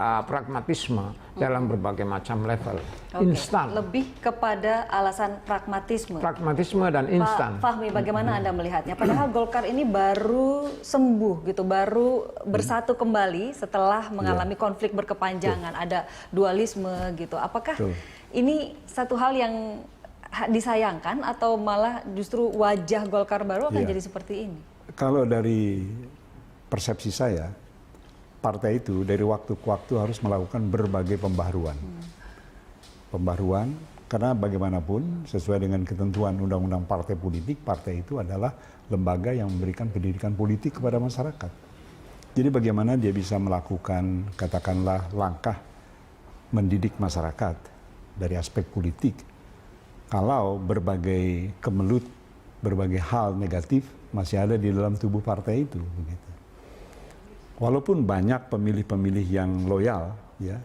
pragmatisme dalam berbagai macam level. Instan.
Lebih kepada alasan pragmatisme.
Pragmatisme dan instan.
Pak Fahmi, bagaimana Anda melihatnya? Padahal Golkar ini baru sembuh gitu, baru bersatu kembali setelah mengalami konflik berkepanjangan, ada dualisme gitu. Apakah ini satu hal yang disayangkan atau malah justru wajah Golkar baru akan jadi seperti ini?
Kalau dari persepsi saya, partai itu dari waktu ke waktu harus melakukan berbagai pembaharuan. Pembaharuan, karena bagaimanapun sesuai dengan ketentuan Undang-Undang Partai Politik, partai itu adalah lembaga yang memberikan pendidikan politik kepada masyarakat. Jadi bagaimana dia bisa melakukan, katakanlah, langkah mendidik masyarakat dari aspek politik, kalau berbagai kemelut berbagai hal negatif masih ada di dalam tubuh partai itu. Begitu. Walaupun banyak pemilih-pemilih yang loyal, ya,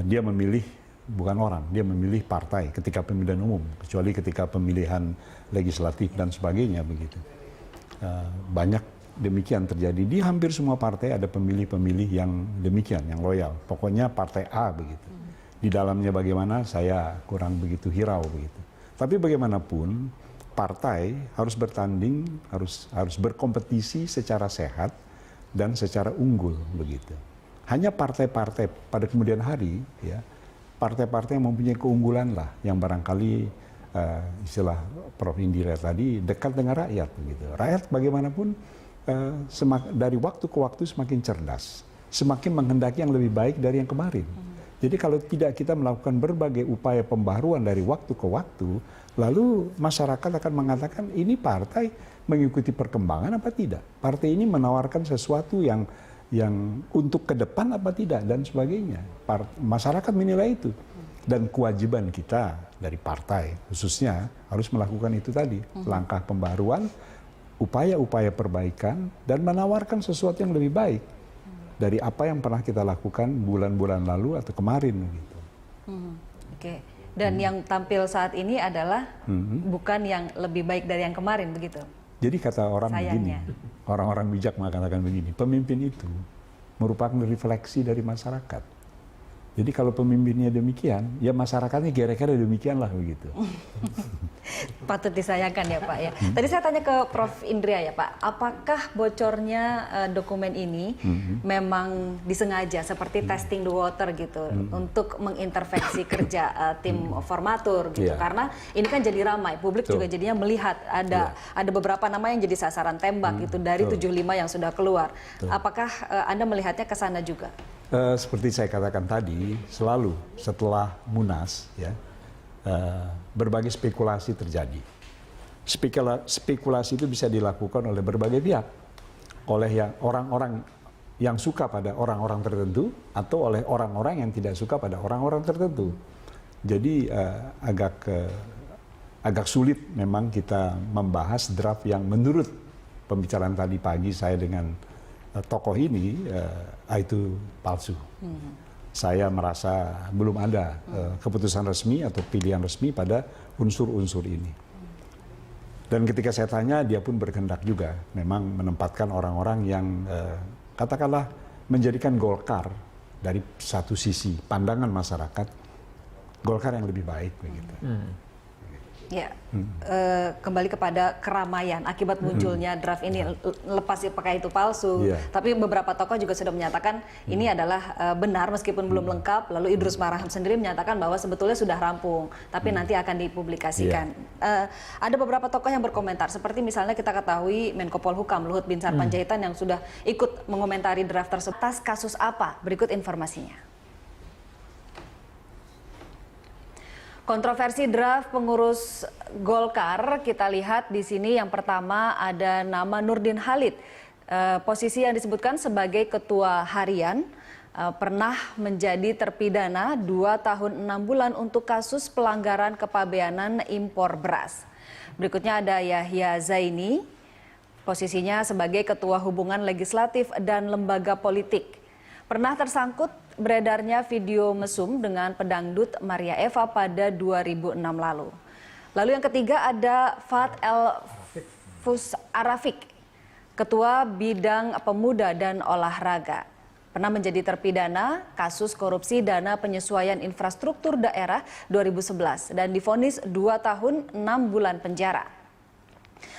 dia memilih bukan orang, dia memilih partai ketika pemilihan umum, kecuali ketika pemilihan legislatif dan sebagainya begitu. Banyak demikian terjadi di hampir semua partai, ada pemilih-pemilih yang demikian, yang loyal. Pokoknya partai A begitu. Di dalamnya bagaimana saya kurang begitu hirau begitu. Tapi bagaimanapun partai harus bertanding, harus berkompetisi secara sehat dan secara unggul begitu. Hanya partai-partai pada kemudian hari, ya, partai-partai yang mempunyai keunggulan lah, yang barangkali istilah Prof. Indira tadi dekat dengan rakyat begitu. Rakyat bagaimanapun dari waktu ke waktu semakin cerdas, semakin menghendaki yang lebih baik dari yang kemarin. Jadi kalau tidak kita melakukan berbagai upaya pembaharuan dari waktu ke waktu, lalu masyarakat akan mengatakan ini partai mengikuti perkembangan apa tidak? Partai ini menawarkan sesuatu yang untuk ke depan apa tidak dan sebagainya. Masyarakat menilai itu. Dan kewajiban kita dari partai khususnya harus melakukan itu tadi, langkah pembaruan, upaya-upaya perbaikan, dan menawarkan sesuatu yang lebih baik dari apa yang pernah kita lakukan bulan-bulan lalu atau kemarin gitu.
Oke. Dan yang tampil saat ini adalah bukan yang lebih baik dari yang kemarin begitu.
Jadi kata orang
Sayangnya.
begini, orang-orang bijak mengatakan begini, pemimpin itu merupakan refleksi dari masyarakat. Jadi kalau pemimpinnya demikian, ya masyarakatnya kira-kira demikianlah begitu.
Patut disayangkan ya Pak ya. Tadi saya tanya ke Prof. Indria ya Pak, apakah bocornya dokumen ini memang disengaja seperti testing the water gitu untuk mengintervensi kerja tim formatur gitu? Karena ini kan jadi ramai, publik juga jadinya melihat ada beberapa nama yang jadi sasaran tembak gitu dari 75 yang sudah keluar. Apakah Anda melihatnya ke sana juga?
Seperti saya katakan tadi, selalu setelah Munas, ya, berbagai spekulasi terjadi. Spekulasi itu bisa dilakukan oleh berbagai pihak, oleh orang-orang yang suka pada orang-orang tertentu atau oleh orang-orang yang tidak suka pada orang-orang tertentu. Jadi agak sulit memang kita membahas draft yang menurut pembicaraan tadi pagi saya dengan tokoh ini itu palsu. Saya merasa belum ada keputusan resmi atau pilihan resmi pada unsur-unsur ini. Dan ketika saya tanya, dia pun berkehendak juga memang menempatkan orang-orang yang katakanlah menjadikan Golkar dari satu sisi pandangan masyarakat, Golkar yang lebih baik begitu.
Ya, kembali kepada keramaian akibat munculnya draft ini, lepas apakah itu palsu, tapi beberapa tokoh juga sudah menyatakan ini adalah benar meskipun belum lengkap. Lalu Idrus Marham sendiri menyatakan bahwa sebetulnya sudah rampung, tapi nanti akan dipublikasikan. Ada beberapa tokoh yang berkomentar, seperti misalnya kita ketahui Menko Polhukam Luhut Binsar Panjaitan yang sudah ikut mengomentari draft tersebut. Atas kasus apa? Berikut informasinya. Kontroversi draft pengurus Golkar, kita lihat di sini yang pertama ada nama Nurdin Halid. Posisi yang disebutkan sebagai ketua harian, pernah menjadi terpidana 2 tahun 6 bulan untuk kasus pelanggaran kepabeanan impor beras. Berikutnya ada Yahya Zaini, posisinya sebagai ketua hubungan legislatif dan lembaga politik. Pernah tersangkut beredarnya video mesum dengan pedangdut Maria Eva pada 2006 lalu. Lalu yang ketiga ada Fat El Fus Arafik, Ketua Bidang Pemuda dan Olahraga. Pernah menjadi terpidana kasus korupsi dana penyesuaian infrastruktur daerah 2011 dan divonis 2 tahun 6 bulan penjara.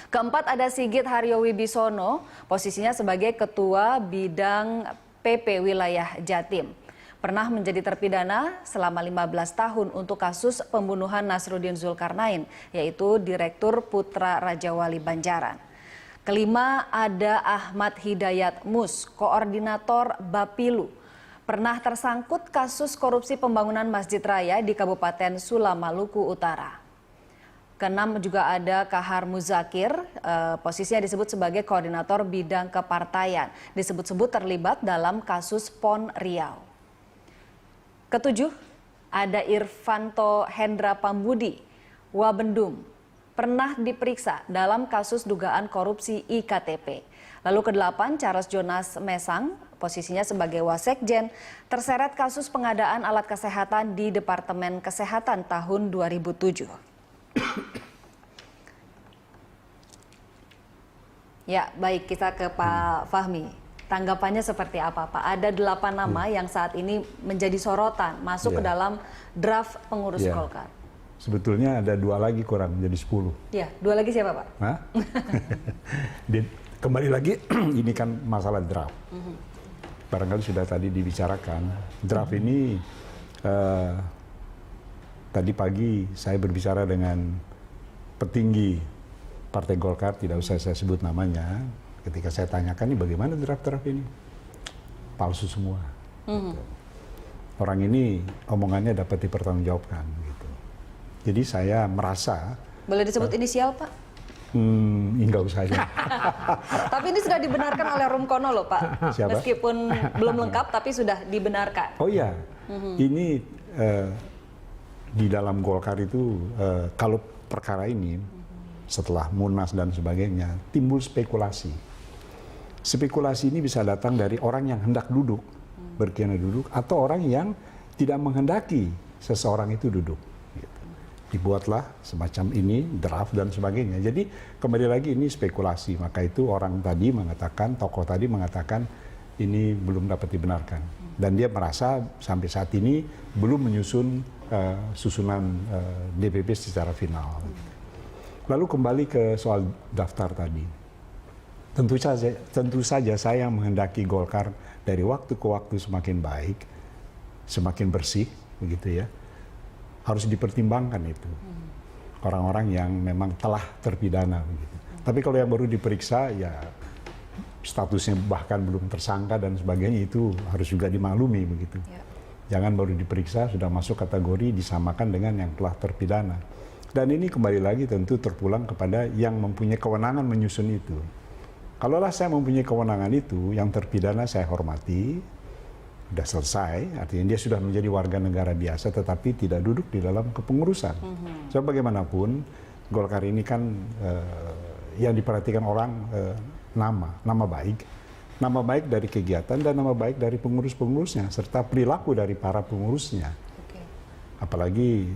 Keempat ada Sigit Haryo Wibisono, posisinya sebagai Ketua Bidang PP Wilayah Jatim. Pernah menjadi terpidana selama 15 tahun untuk kasus pembunuhan Nasruddin Zulkarnain, yaitu Direktur Putra Raja Wali Banjaran. Kelima ada Ahmad Hidayat Mus, Koordinator Bapilu. Pernah tersangkut kasus korupsi pembangunan Masjid Raya di Kabupaten Sula, Maluku Utara. Keenam juga ada Kahar Muzakir, posisinya disebut sebagai Koordinator Bidang Kepartaian. Disebut-sebut terlibat dalam kasus PON Riau. Ketujuh, ada Irvanto Hendra Pambudi, Wabendum, pernah diperiksa dalam kasus dugaan korupsi IKTP. Lalu ke-8, Charles Jonas Mesang, posisinya sebagai Wasekjen, terseret kasus pengadaan alat kesehatan di Departemen Kesehatan tahun 2007. Ya, baik, kita ke Pak Fahmi. Tanggapannya seperti apa, Pak? Ada 8 nama yang saat ini menjadi sorotan, masuk ke dalam draft pengurus Golkar.
Sebetulnya ada 2 lagi kurang, jadi 10.
Ya, 2 lagi siapa, Pak?
Hah? Kembali lagi, ini kan masalah draft. Barangkali sudah tadi dibicarakan. Draft ini, tadi pagi saya berbicara dengan petinggi Partai Golkar, tidak usah saya sebut namanya. Ketika saya tanyakan, ini bagaimana draft-draft ini? Palsu semua. Gitu. Orang ini omongannya dapat dipertanggungjawabkan. Gitu. Jadi saya merasa...
Boleh disebut inisial, Pak?
Enggak usah aja.
Tapi ini sudah dibenarkan oleh Rumkono loh, Pak.
Siapa?
Meskipun belum lengkap, tapi sudah dibenarkan.
Oh iya, ini di dalam Golkar itu, kalau perkara ini, setelah Munas dan sebagainya, timbul spekulasi. Spekulasi ini bisa datang dari orang yang hendak duduk, berkeinginan duduk, atau orang yang tidak menghendaki seseorang itu duduk. Gitu. Dibuatlah semacam ini, draft dan sebagainya. Jadi kembali lagi ini spekulasi, maka itu orang tadi mengatakan, tokoh tadi mengatakan ini belum dapat dibenarkan. Dan dia merasa sampai saat ini belum menyusun susunan DPP secara final. Lalu kembali ke soal daftar tadi. Tentu saja saya menghendaki Golkar dari waktu ke waktu semakin baik, semakin bersih, begitu ya. Harus dipertimbangkan itu. Orang-orang yang memang telah terpidana, begitu. Tapi kalau yang baru diperiksa, ya statusnya bahkan belum tersangka dan sebagainya, itu harus juga dimaklumi, begitu. Jangan baru diperiksa, sudah masuk kategori disamakan dengan yang telah terpidana. Dan ini kembali lagi tentu terpulang kepada yang mempunyai kewenangan menyusun itu. Kalaulah saya mempunyai kewenangan itu, yang terpidana saya hormati, sudah selesai, artinya dia sudah menjadi warga negara biasa, tetapi tidak duduk di dalam kepengurusan. So, bagaimanapun, Golkar ini kan yang diperhatikan orang nama baik dari kegiatan dan nama baik dari pengurus-pengurusnya, serta perilaku dari para pengurusnya. Apalagi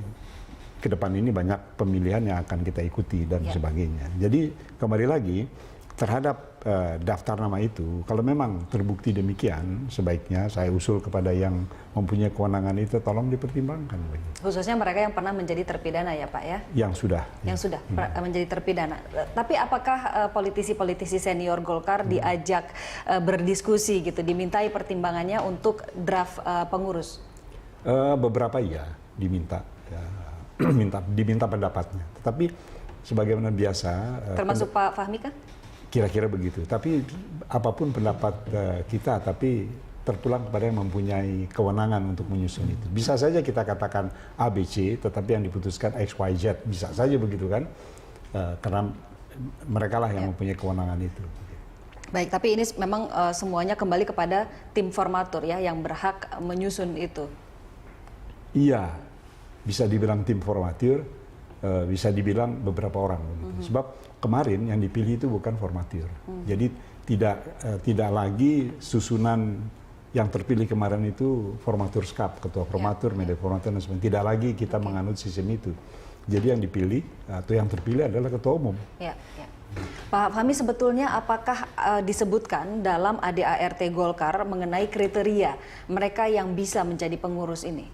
ke depan ini banyak pemilihan yang akan kita ikuti dan sebagainya. Jadi kembali lagi terhadap daftar nama itu, kalau memang terbukti demikian, sebaiknya saya usul kepada yang mempunyai kewenangan itu tolong dipertimbangkan.
Khususnya mereka yang pernah menjadi terpidana ya, Pak ya?
Yang sudah.
Menjadi terpidana. Tapi apakah politisi-politisi senior Golkar diajak berdiskusi gitu, dimintai pertimbangannya untuk draft pengurus?
Beberapa iya diminta. Diminta pendapatnya. Tetapi sebagaimana biasa,
termasuk Pak Fahmi kan?
Kira-kira begitu. Tapi apapun pendapat kita, tapi terpulang kepada yang mempunyai kewenangan untuk menyusun itu. Bisa saja kita katakan ABC, tetapi yang diputuskan XYZ, bisa saja begitu kan? Karena mereka lah yang mempunyai kewenangan itu.
Baik, tapi ini memang semuanya kembali kepada tim formatur ya yang berhak menyusun itu.
Iya, bisa dibilang tim formatur, bisa dibilang beberapa orang. Sebab kemarin yang dipilih itu bukan formatur. Jadi tidak lagi susunan yang terpilih kemarin itu formatur skap, ketua formatur, media formatur dan sebagainya. Tidak lagi kita menganut sistem itu. Jadi yang dipilih atau yang terpilih adalah ketua umum.
Ya. Pak Fahmi, sebetulnya apakah disebutkan dalam ADART Golkar mengenai kriteria mereka yang bisa menjadi pengurus ini?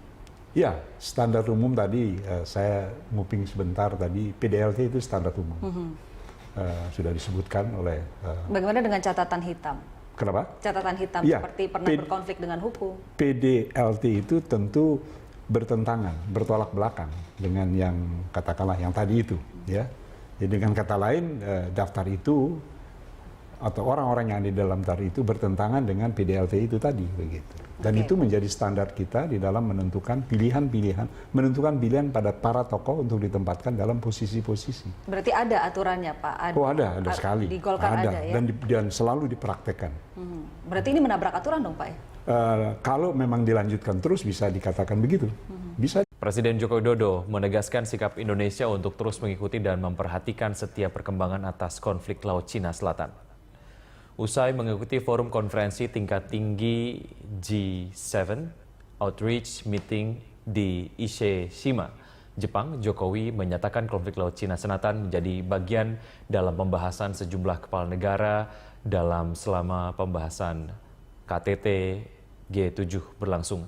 Ya, standar umum tadi saya nguping sebentar tadi, PDLT itu standar umum. Sudah disebutkan oleh...
Bagaimana dengan catatan hitam?
Kenapa?
Catatan hitam
ya,
seperti pernah berkonflik dengan hukum.
PDLT itu tentu bertentangan, bertolak belakang dengan yang katakanlah yang tadi itu. Ya. Jadi dengan kata lain, daftar itu atau orang-orang yang ada di dalam daftar itu bertentangan dengan PDLT itu tadi. Begitu. Dan itu menjadi standar kita di dalam menentukan pilihan-pilihan, menentukan pilihan pada para tokoh untuk ditempatkan dalam posisi-posisi.
Berarti ada aturannya, Pak?
Ada sekali.
Di Golkar ada ya?
Dan selalu dipraktekkan.
Berarti ini menabrak aturan dong, Pak?
Kalau memang dilanjutkan terus bisa dikatakan begitu. Bisa.
Presiden Joko Widodo menegaskan sikap Indonesia untuk terus mengikuti dan memperhatikan setiap perkembangan atas konflik Laut Cina Selatan. Usai mengikuti forum konferensi tingkat tinggi G7 Outreach Meeting di Ise-shima, Jepang, Jokowi menyatakan konflik Laut Cina Selatan menjadi bagian dalam pembahasan sejumlah kepala negara dalam selama pembahasan KTT G7 berlangsung.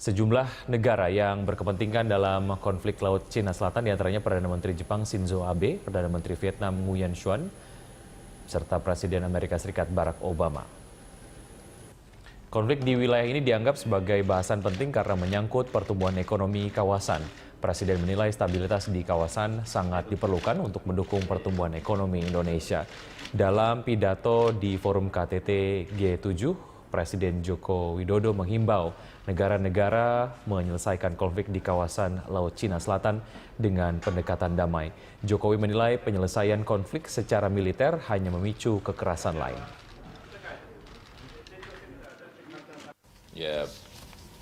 Sejumlah negara yang berkepentingan dalam konflik Laut Cina Selatan diantaranya Perdana Menteri Jepang Shinzo Abe, Perdana Menteri Vietnam Nguyen Xuan, serta Presiden Amerika Serikat Barack Obama. Konflik di wilayah ini dianggap sebagai bahasan penting karena menyangkut pertumbuhan ekonomi kawasan. Presiden menilai stabilitas di kawasan sangat diperlukan untuk mendukung pertumbuhan ekonomi Indonesia. Dalam pidato di forum KTT G7, Presiden Joko Widodo menghimbau negara-negara menyelesaikan konflik di kawasan Laut Cina Selatan dengan pendekatan damai. Jokowi menilai penyelesaian konflik secara militer hanya memicu kekerasan lain.
Ya,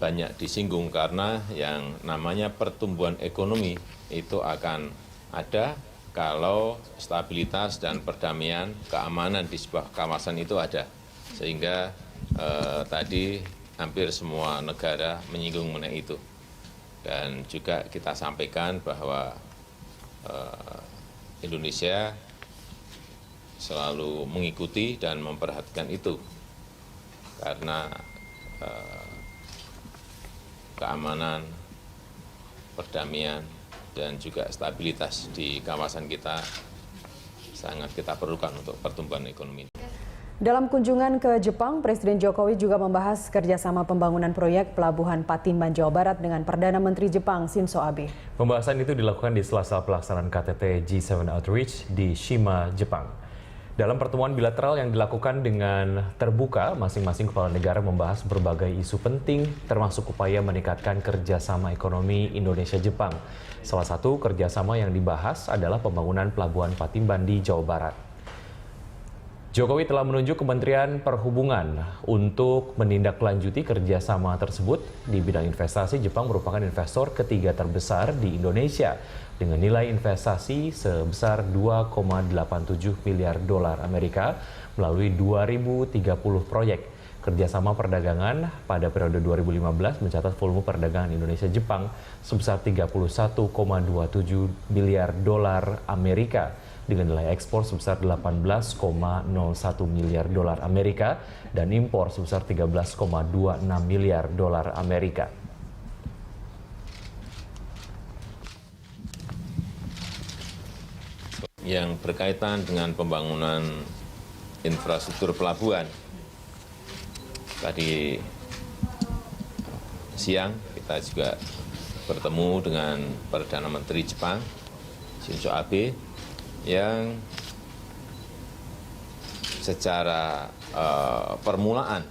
banyak disinggung karena yang namanya pertumbuhan ekonomi itu akan ada kalau stabilitas dan perdamaian, keamanan di sebuah kawasan itu ada. Sehingga tadi hampir semua negara menyinggung mengenai itu. Dan juga kita sampaikan bahwa Indonesia selalu mengikuti dan memperhatikan itu. Karena keamanan, perdamaian, dan juga stabilitas di kawasan kita sangat kita perlukan untuk pertumbuhan ekonomi.
Dalam kunjungan ke Jepang, Presiden Jokowi juga membahas kerjasama pembangunan proyek Pelabuhan Patimban, Jawa Barat dengan Perdana Menteri Jepang Shinzo Abe.
Pembahasan itu dilakukan di sela-sela pelaksanaan KTT G7 Outreach di Shima, Jepang. Dalam pertemuan bilateral yang dilakukan dengan terbuka, masing-masing kepala negara membahas berbagai isu penting, termasuk upaya meningkatkan kerjasama ekonomi Indonesia-Jepang. Salah satu kerjasama yang dibahas adalah pembangunan Pelabuhan Patimban di Jawa Barat. Jokowi telah menunjuk Kementerian Perhubungan untuk menindaklanjuti kerjasama tersebut. Di bidang investasi, Jepang merupakan investor ketiga terbesar di Indonesia dengan nilai investasi sebesar 2,87 miliar dolar Amerika melalui 2030 proyek. Kerjasama perdagangan pada periode 2015 mencatat volume perdagangan Indonesia-Jepang sebesar 31,27 miliar dolar Amerika dengan nilai ekspor sebesar 18,01 miliar dolar Amerika dan impor sebesar 13,26 miliar dolar Amerika.
Yang berkaitan dengan pembangunan infrastruktur pelabuhan, tadi siang kita juga bertemu dengan Perdana Menteri Jepang Shinzo Abe yang secara permulaan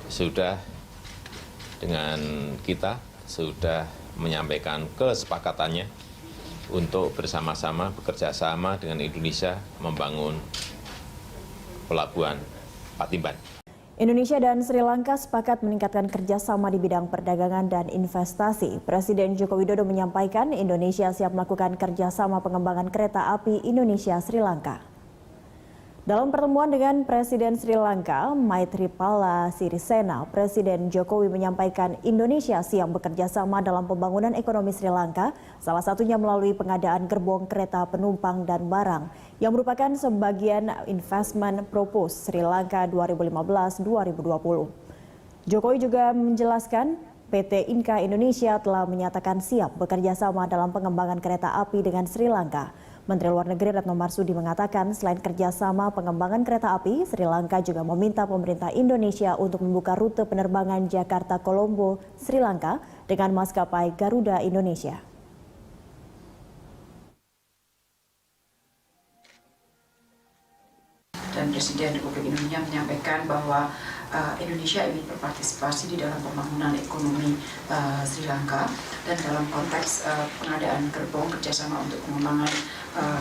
sudah dengan kita sudah menyampaikan kesepakatannya untuk bersama-sama bekerja sama dengan Indonesia membangun Pelabuhan Patimban.
Indonesia dan Sri Lanka sepakat meningkatkan kerjasama di bidang perdagangan dan investasi. Presiden Joko Widodo menyampaikan Indonesia siap melakukan kerjasama pengembangan kereta api Indonesia-Sri Lanka. Dalam pertemuan dengan Presiden Sri Lanka, Maithripala Sirisena, Presiden Jokowi menyampaikan Indonesia siap bekerja sama dalam pembangunan ekonomi Sri Lanka, salah satunya melalui pengadaan gerbong kereta penumpang dan barang, yang merupakan sebagian investment propose Sri Lanka 2015-2020. Jokowi juga menjelaskan PT Inka Indonesia telah menyatakan siap bekerja sama dalam pengembangan kereta api dengan Sri Lanka. Menteri Luar Negeri Retno Marsudi mengatakan selain kerjasama pengembangan kereta api, Sri Lanka juga meminta pemerintah Indonesia untuk membuka rute penerbangan Jakarta-Kolombo, Sri Lanka dengan maskapai Garuda Indonesia.
Dan Presiden Republik Indonesia menyampaikan bahwa Indonesia ingin berpartisipasi di dalam pembangunan ekonomi Sri Lanka dan dalam konteks pengadaan gerbong kerjasama untuk pengembangan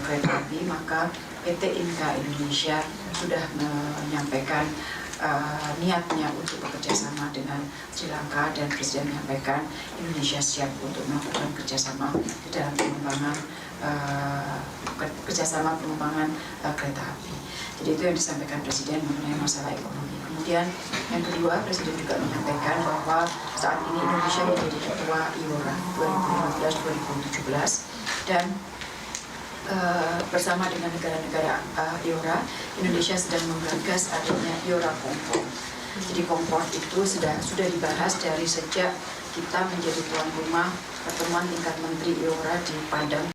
kereta api, maka PT Inka Indonesia sudah menyampaikan niatnya untuk bekerja sama dengan Sri Lanka, dan Presiden menyampaikan Indonesia siap untuk melakukan kerjasama di dalam pengembangan kereta api. Jadi itu yang disampaikan Presiden mengenai masalah ekonomi. Kemudian yang kedua, Presiden juga menyampaikan bahwa saat ini Indonesia menjadi ketua IORA 2015-2017 dan bersama dengan negara-negara IORA, Indonesia sedang menggagas adanya IORA Concord. Jadi Concord itu sudah dibahas dari sejak kita menjadi tuan rumah pertemuan tingkat menteri IORA di Padang.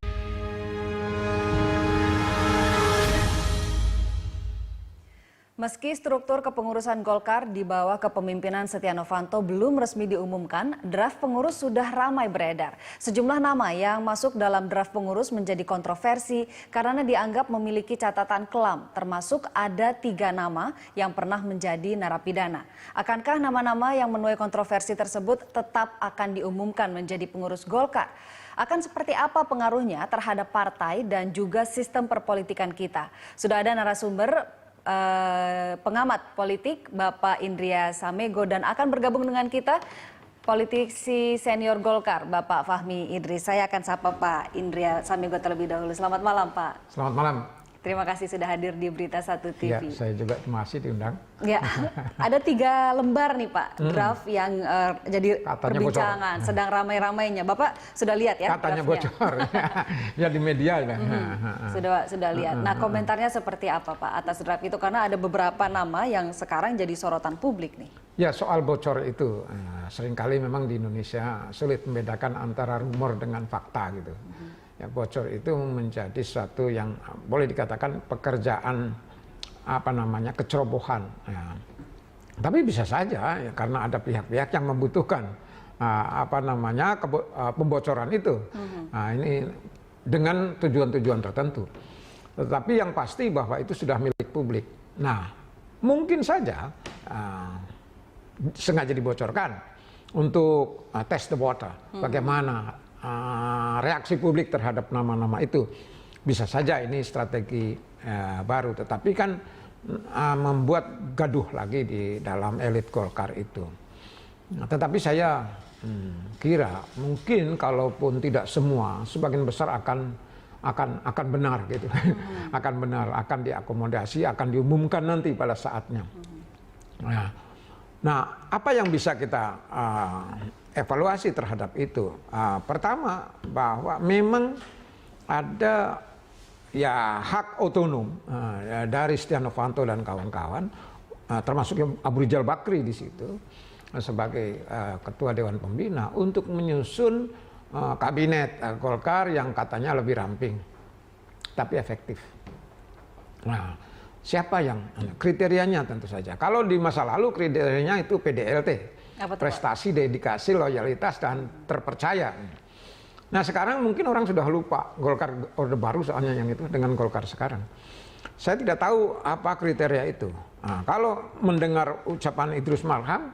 Meski struktur kepengurusan Golkar di bawah kepemimpinan Setia Novanto belum resmi diumumkan, draft pengurus sudah ramai beredar. Sejumlah nama yang masuk dalam draft pengurus menjadi kontroversi karena dianggap memiliki catatan kelam, termasuk ada 3 nama yang pernah menjadi narapidana. Akankah nama-nama yang menuai kontroversi tersebut tetap akan diumumkan menjadi pengurus Golkar? Akan seperti apa pengaruhnya terhadap partai dan juga sistem perpolitikan kita? Sudah ada narasumber pengamat politik Bapak Indria Samego, dan akan bergabung dengan kita politisi senior Golkar Bapak Fahmi Idris. Saya akan sapa Pak Indria Samego terlebih dahulu. Selamat malam Pak.
Selamat malam.
Terima kasih sudah hadir di Berita 1 TV.
Ya, saya juga terima kasih diundang.
Ya, ada 3 lembar nih Pak, draft yang jadi
Katanya
perbincangan, sedang ramai-ramainya. Bapak sudah lihat ya?
Katanya
draftnya?
bocor, ya di media.
Sudah lihat. Nah, komentarnya seperti apa Pak atas draft itu? Karena ada beberapa nama yang sekarang jadi sorotan publik nih.
Ya, soal bocor itu seringkali memang di Indonesia sulit membedakan antara rumor dengan fakta gitu. Ya, bocor itu menjadi suatu yang boleh dikatakan pekerjaan kecerobohan. Ya. Tapi bisa saja ya, karena ada pihak-pihak yang membutuhkan pembocoran itu. Nah, ini dengan tujuan-tujuan tertentu. Tetapi yang pasti bahwa itu sudah milik publik. Nah, mungkin saja sengaja dibocorkan untuk test the water. Bagaimana reaksi publik terhadap nama-nama itu. Bisa saja ini strategi baru, tetapi kan membuat gaduh lagi di dalam elit Golkar itu. Nah, tetapi saya kira mungkin kalaupun tidak semua, sebagian besar akan benar gitu. Akan benar, akan diakomodasi, akan diumumkan nanti pada saatnya. Nah, apa yang bisa kita evaluasi terhadap itu? Pertama, bahwa memang ada hak otonom dari Setia Novanto dan kawan-kawan, termasuk Abu Rizal Bakri di situ sebagai ketua Dewan Pembina untuk menyusun kabinet Golkar yang katanya lebih ramping, tapi efektif. Nah, siapa yang kriterianya tentu saja. Kalau di masa lalu kriterianya itu PDLT. Prestasi, dedikasi, loyalitas, dan terpercaya. Nah, sekarang mungkin orang sudah lupa Golkar Orde Baru soalnya yang itu dengan Golkar sekarang. Saya tidak tahu apa kriteria itu. Nah, kalau mendengar ucapan Idrus Marham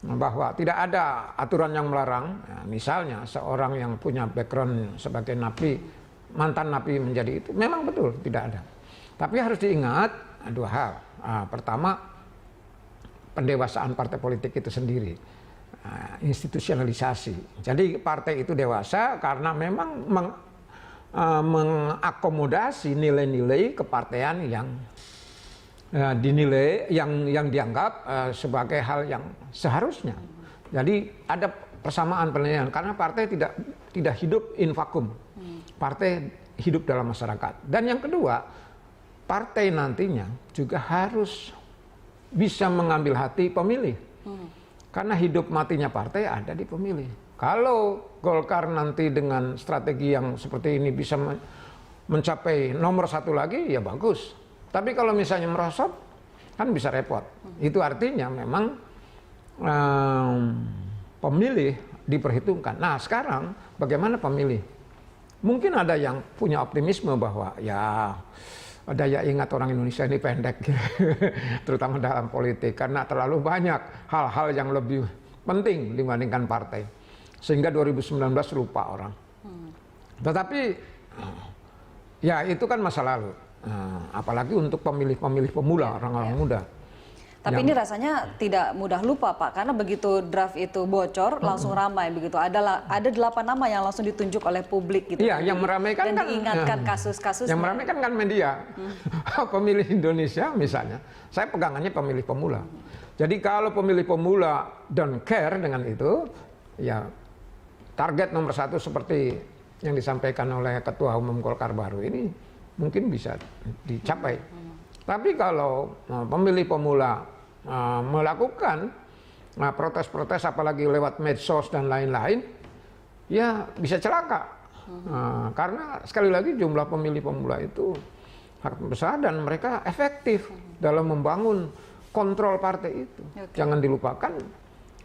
bahwa tidak ada aturan yang melarang, misalnya seorang yang punya background sebagai napi, mantan napi menjadi itu, memang betul tidak ada. Tapi harus diingat 2 hal. Pertama, pendewasaan partai politik itu sendiri, institusionalisasi. Jadi partai itu dewasa karena memang mengakomodasi nilai-nilai kepartean yang dinilai yang dianggap sebagai hal yang seharusnya. Jadi ada persamaan penilaian karena partai tidak hidup in vakum. Partai hidup dalam masyarakat. Dan yang kedua, partai nantinya juga harus bisa mengambil hati pemilih. Karena hidup matinya partai ada di pemilih. Kalau Golkar nanti dengan strategi yang seperti ini bisa mencapai nomor 1 lagi, ya bagus. Tapi kalau misalnya merosot, kan bisa repot. Itu artinya memang pemilih diperhitungkan. Nah, sekarang bagaimana pemilih? Mungkin ada yang punya optimisme bahwa daya ingat orang Indonesia ini pendek, terutama dalam politik, karena terlalu banyak hal-hal yang lebih penting dibandingkan partai. Sehingga 2019 lupa orang. Tetapi, ya itu kan masa lalu. Apalagi untuk pemilih-pemilih pemula, orang-orang muda.
Tapi ini rasanya tidak mudah lupa Pak, karena begitu draft itu bocor langsung ramai begitu. Ada 8 nama yang langsung ditunjuk oleh publik gitu.
Iya, yang meramaikan
dan
kan
diingatkan kasus-kasus.
Yang meramaikan kan media. Pemilih Indonesia misalnya, saya pegangannya pemilih pemula. Jadi kalau pemilih pemula don't care dengan itu, ya target nomor 1 seperti yang disampaikan oleh Ketua Umum Golkar baru ini mungkin bisa dicapai. Tapi kalau pemilih pemula melakukan protes-protes apalagi lewat medsos dan lain-lain, ya bisa celaka. Karena sekali lagi jumlah pemilih pemula itu besar dan mereka efektif dalam membangun kontrol partai itu. Jangan dilupakan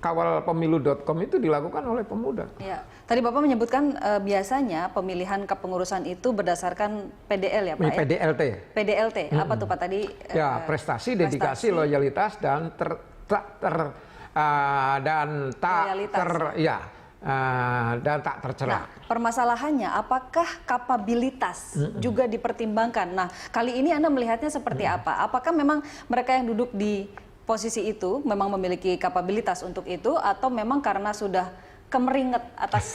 kawalpemilu.com itu dilakukan oleh pemuda.
Ya. Tadi Bapak menyebutkan biasanya pemilihan kepengurusan itu berdasarkan PDL ya Pak?
PDLT.
PDLT, apa tuh Pak tadi?
Ya, prestasi, dedikasi, loyalitas dan tak tercela.
Nah, permasalahannya apakah kapabilitas juga dipertimbangkan? Nah, kali ini Anda melihatnya seperti apa? Apakah memang mereka yang duduk di posisi itu memang memiliki kapabilitas untuk itu, atau memang karena sudah kemeringet atas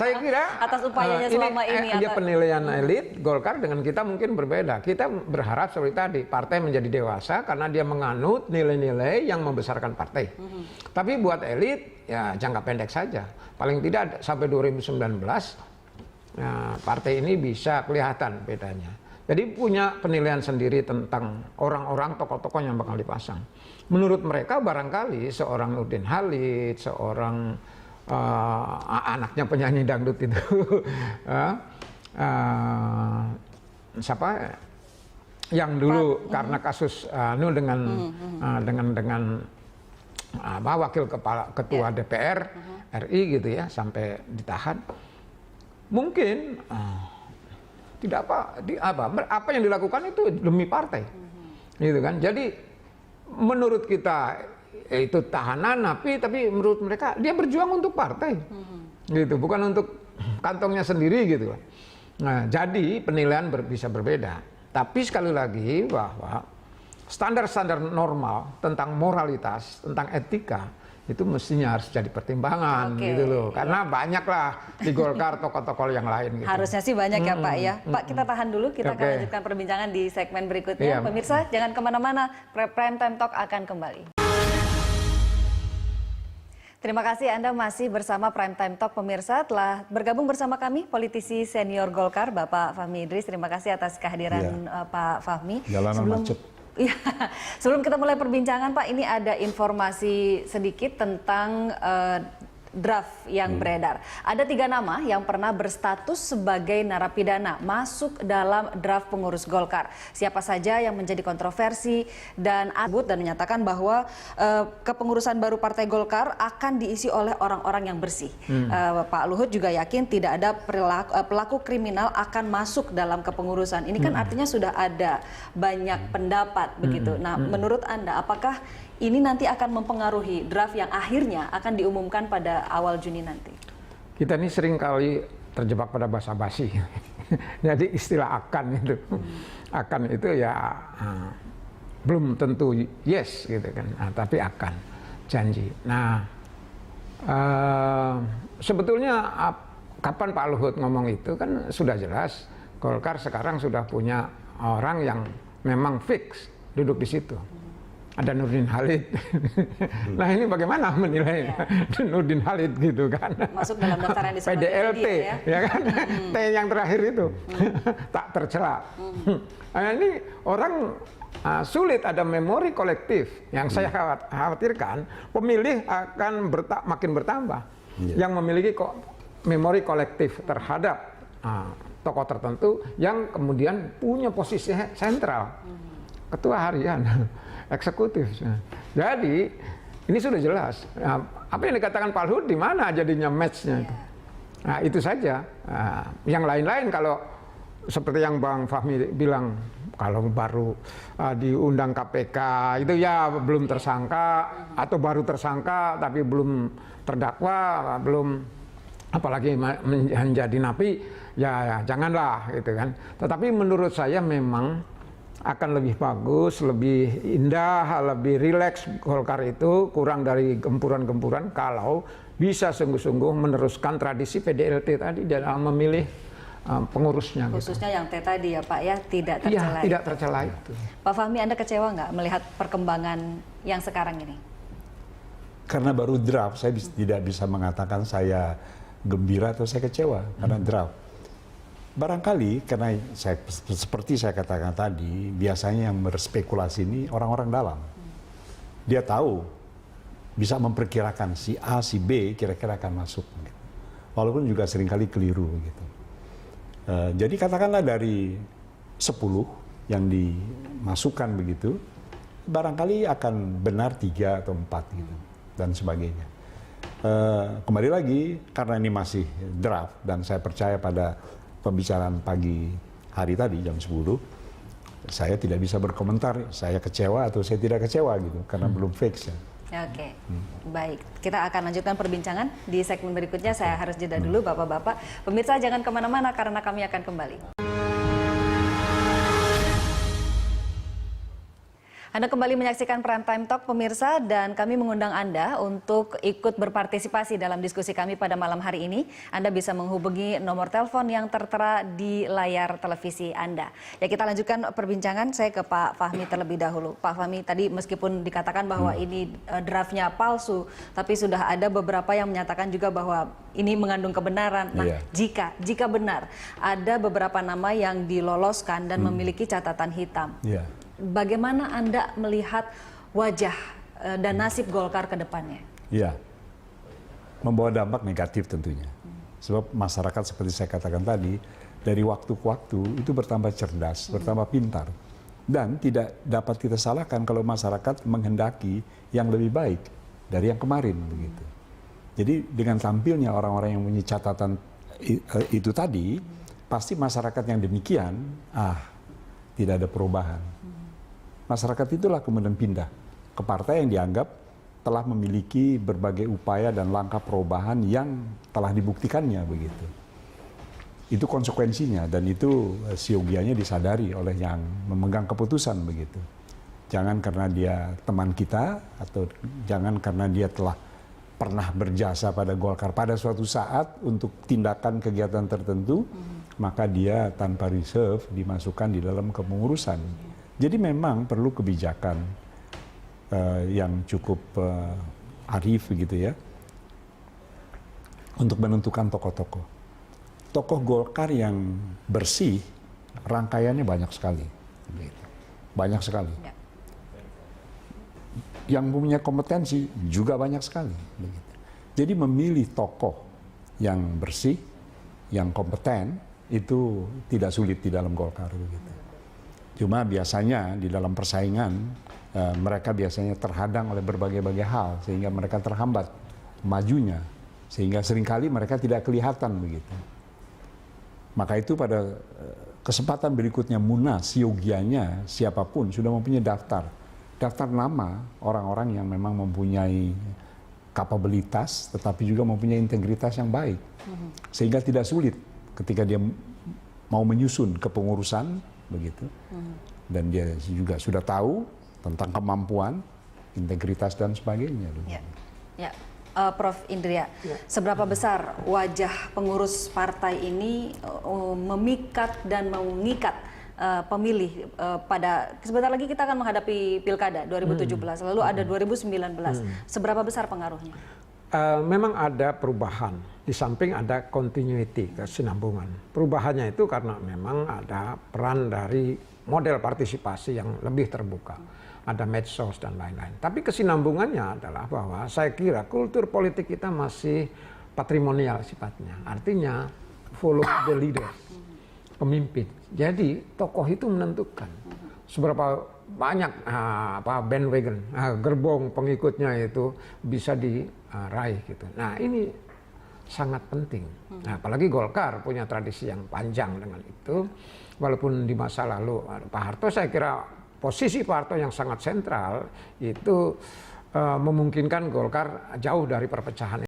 saya kira
atas upayanya selama ini?
Dia penilaian elit Golkar dengan kita mungkin berbeda. Kita berharap seperti tadi partai menjadi dewasa karena dia menganut nilai-nilai yang membesarkan partai. Tapi buat elit ya jangka pendek saja. Paling tidak sampai 2019 partai ini bisa kelihatan bedanya. Jadi punya penilaian sendiri tentang orang-orang tokoh-tokoh yang bakal dipasang. Menurut mereka barangkali seorang Nurdin Halid, seorang anaknya penyanyi dangdut itu, siapa yang dulu karena kasus dengan wakil ketua DPR RI gitu ya sampai ditahan, mungkin tidak apa yang dilakukan itu demi partai, gitu kan. Jadi menurut kita itu tahanan napi, tapi menurut mereka dia berjuang untuk partai, gitu, bukan untuk kantongnya sendiri gitu. Nah, jadi penilaian bisa berbeda. Tapi sekali lagi bahwa standar-standar normal tentang moralitas, tentang etika itu mestinya harus jadi pertimbangan gitu loh. Karena banyaklah di Golkar tokoh-tokoh yang lain gitu.
Harusnya sih banyak ya Pak ya. Pak, kita tahan dulu, kita akan lanjutkan perbincangan di segmen berikutnya. Pemirsa jangan kemana-mana, Prime Time Talk akan kembali. Terima kasih Anda masih bersama Prime Time Talk. Pemirsa, telah bergabung bersama kami politisi senior Golkar Bapak Fahmi Idris. Terima kasih atas kehadiran Pak Fahmi.
Jalanan macet.
Ya, sebelum kita mulai perbincangan Pak, ini ada informasi sedikit tentang draft yang beredar. Ada 3 nama yang pernah berstatus sebagai narapidana masuk dalam draft pengurus Golkar. Siapa saja yang menjadi kontroversi dan menyatakan bahwa kepengurusan baru Partai Golkar akan diisi oleh orang-orang yang bersih. Pak Luhut juga yakin tidak ada pelaku kriminal akan masuk dalam kepengurusan. Ini kan artinya sudah ada banyak pendapat begitu. Nah, menurut Anda apakah ini nanti akan mempengaruhi draft yang akhirnya akan diumumkan pada awal Juni nanti?
Kita ini sering kali terjebak pada basa-basi. Jadi istilah akan itu ya belum tentu yes gitu kan, tapi akan janji. Nah sebetulnya kapan Pak Luhut ngomong itu kan sudah jelas. Golkar sekarang sudah punya orang yang memang fix duduk di situ. Ada Nurdin Halid. Nah ini bagaimana menilai Nurdin Halid gitu kan?
Masuk dalam daftar yang disebut
PDLT, ya kan? T yang terakhir itu tak tercela. Nah, ini orang sulit ada memori kolektif. Yang saya khawatirkan pemilih akan makin bertambah. Yang memiliki memori kolektif terhadap tokoh tertentu yang kemudian punya posisi sentral. Ketua harian, eksekutif. Jadi ini sudah jelas. Nah, apa yang dikatakan Pak Luhut di mana jadinya match-nya? Nah, itu saja. Yang lain-lain kalau seperti yang Bang Fahmi bilang, kalau baru diundang KPK itu ya belum tersangka atau baru tersangka tapi belum terdakwa, belum apalagi menjadi napi, ya janganlah gitu kan. Tetapi menurut saya memang akan lebih bagus, lebih indah, lebih rileks Golkar itu, kurang dari gempuran-gempuran kalau bisa sungguh-sungguh meneruskan tradisi PDLT tadi dalam memilih pengurusnya.
Khususnya yang T tadi ya Pak ya, tidak tercela.
Iya, tidak tercela itu.
Pak Fahmi, Anda kecewa nggak melihat perkembangan yang sekarang ini?
Karena baru draft, saya tidak bisa mengatakan saya gembira atau saya kecewa karena draft. Barangkali karena seperti saya katakan tadi, biasanya yang berspekulasi ini orang-orang dalam. Dia tahu, bisa memperkirakan si A, si B kira-kira akan masuk. Gitu. Walaupun juga seringkali keliru. Gitu. Jadi katakanlah dari 10 yang dimasukkan begitu, barangkali akan benar 3 atau 4 gitu, dan sebagainya. Kembali lagi, karena ini masih draft, dan saya percaya pada pembicaraan pagi hari tadi jam 10, saya tidak bisa berkomentar saya kecewa atau saya tidak kecewa gitu karena belum fix ya.
Oke, baik. Kita akan lanjutkan perbincangan di segmen berikutnya. Saya harus jeda dulu Bapak-Bapak. Pemirsa jangan kemana-mana karena kami akan kembali. Anda kembali menyaksikan Prime Time Talk pemirsa, dan kami mengundang Anda untuk ikut berpartisipasi dalam diskusi kami pada malam hari ini. Anda bisa menghubungi nomor telepon yang tertera di layar televisi Anda. Ya, kita lanjutkan perbincangan. Saya ke Pak Fahmi terlebih dahulu. Pak Fahmi, tadi meskipun dikatakan bahwa ini draftnya palsu, tapi sudah ada beberapa yang menyatakan juga bahwa ini mengandung kebenaran. Nah, jika benar ada beberapa nama yang diloloskan dan memiliki catatan hitam. Bagaimana Anda melihat wajah dan nasib Golkar ke depannya?
Iya, membawa dampak negatif tentunya. Sebab masyarakat seperti saya katakan tadi, dari waktu ke waktu itu bertambah cerdas, bertambah pintar. Dan tidak dapat kita salahkan kalau masyarakat menghendaki yang lebih baik dari yang kemarin. Begitu. Jadi dengan tampilnya orang-orang yang punya catatan itu tadi, pasti masyarakat yang demikian, tidak ada perubahan. Masyarakat itulah kemudian pindah ke partai yang dianggap telah memiliki berbagai upaya dan langkah perubahan yang telah dibuktikannya begitu. Itu konsekuensinya dan itu siogianya disadari oleh yang memegang keputusan begitu. Jangan karena dia teman kita atau jangan karena dia telah pernah berjasa pada Golkar pada suatu saat untuk tindakan kegiatan tertentu, maka dia tanpa reserve dimasukkan di dalam kepengurusan. Jadi memang perlu kebijakan yang cukup arif gitu ya untuk menentukan tokoh-tokoh. Tokoh Golkar yang bersih rangkaiannya banyak sekali, banyak sekali. Yang punya kompetensi juga banyak sekali. Jadi memilih tokoh yang bersih, yang kompeten itu tidak sulit di dalam Golkar begitu. Cuma biasanya di dalam persaingan mereka biasanya terhadang oleh berbagai-bagai hal sehingga mereka terhambat majunya sehingga seringkali mereka tidak kelihatan begitu. Maka itu pada kesempatan berikutnya Munas siogianya siapapun sudah mempunyai daftar nama orang-orang yang memang mempunyai kapabilitas tetapi juga mempunyai integritas yang baik sehingga tidak sulit ketika dia mau menyusun kepengurusan begitu, dan dia juga sudah tahu tentang kemampuan, integritas dan sebagainya.
Prof. Indria, seberapa besar wajah pengurus partai ini memikat dan mengikat pemilih pada sebentar lagi kita akan menghadapi pilkada 2017, lalu ada 2019. Seberapa besar pengaruhnya?
Memang ada perubahan, di samping ada continuity, kesinambungan. Perubahannya itu karena memang ada peran dari model partisipasi yang lebih terbuka. Ada medsos dan lain-lain. Tapi kesinambungannya adalah bahwa saya kira kultur politik kita masih patrimonial sifatnya. Artinya follow the leader, pemimpin. Jadi tokoh itu menentukan seberapa banyak bandwagon, gerbong pengikutnya itu bisa diraih gitu. Nah ini sangat penting. Nah, apalagi Golkar punya tradisi yang panjang dengan itu. Walaupun di masa lalu Pak Harto, saya kira posisi Pak Harto yang sangat sentral itu memungkinkan Golkar jauh dari perpecahan.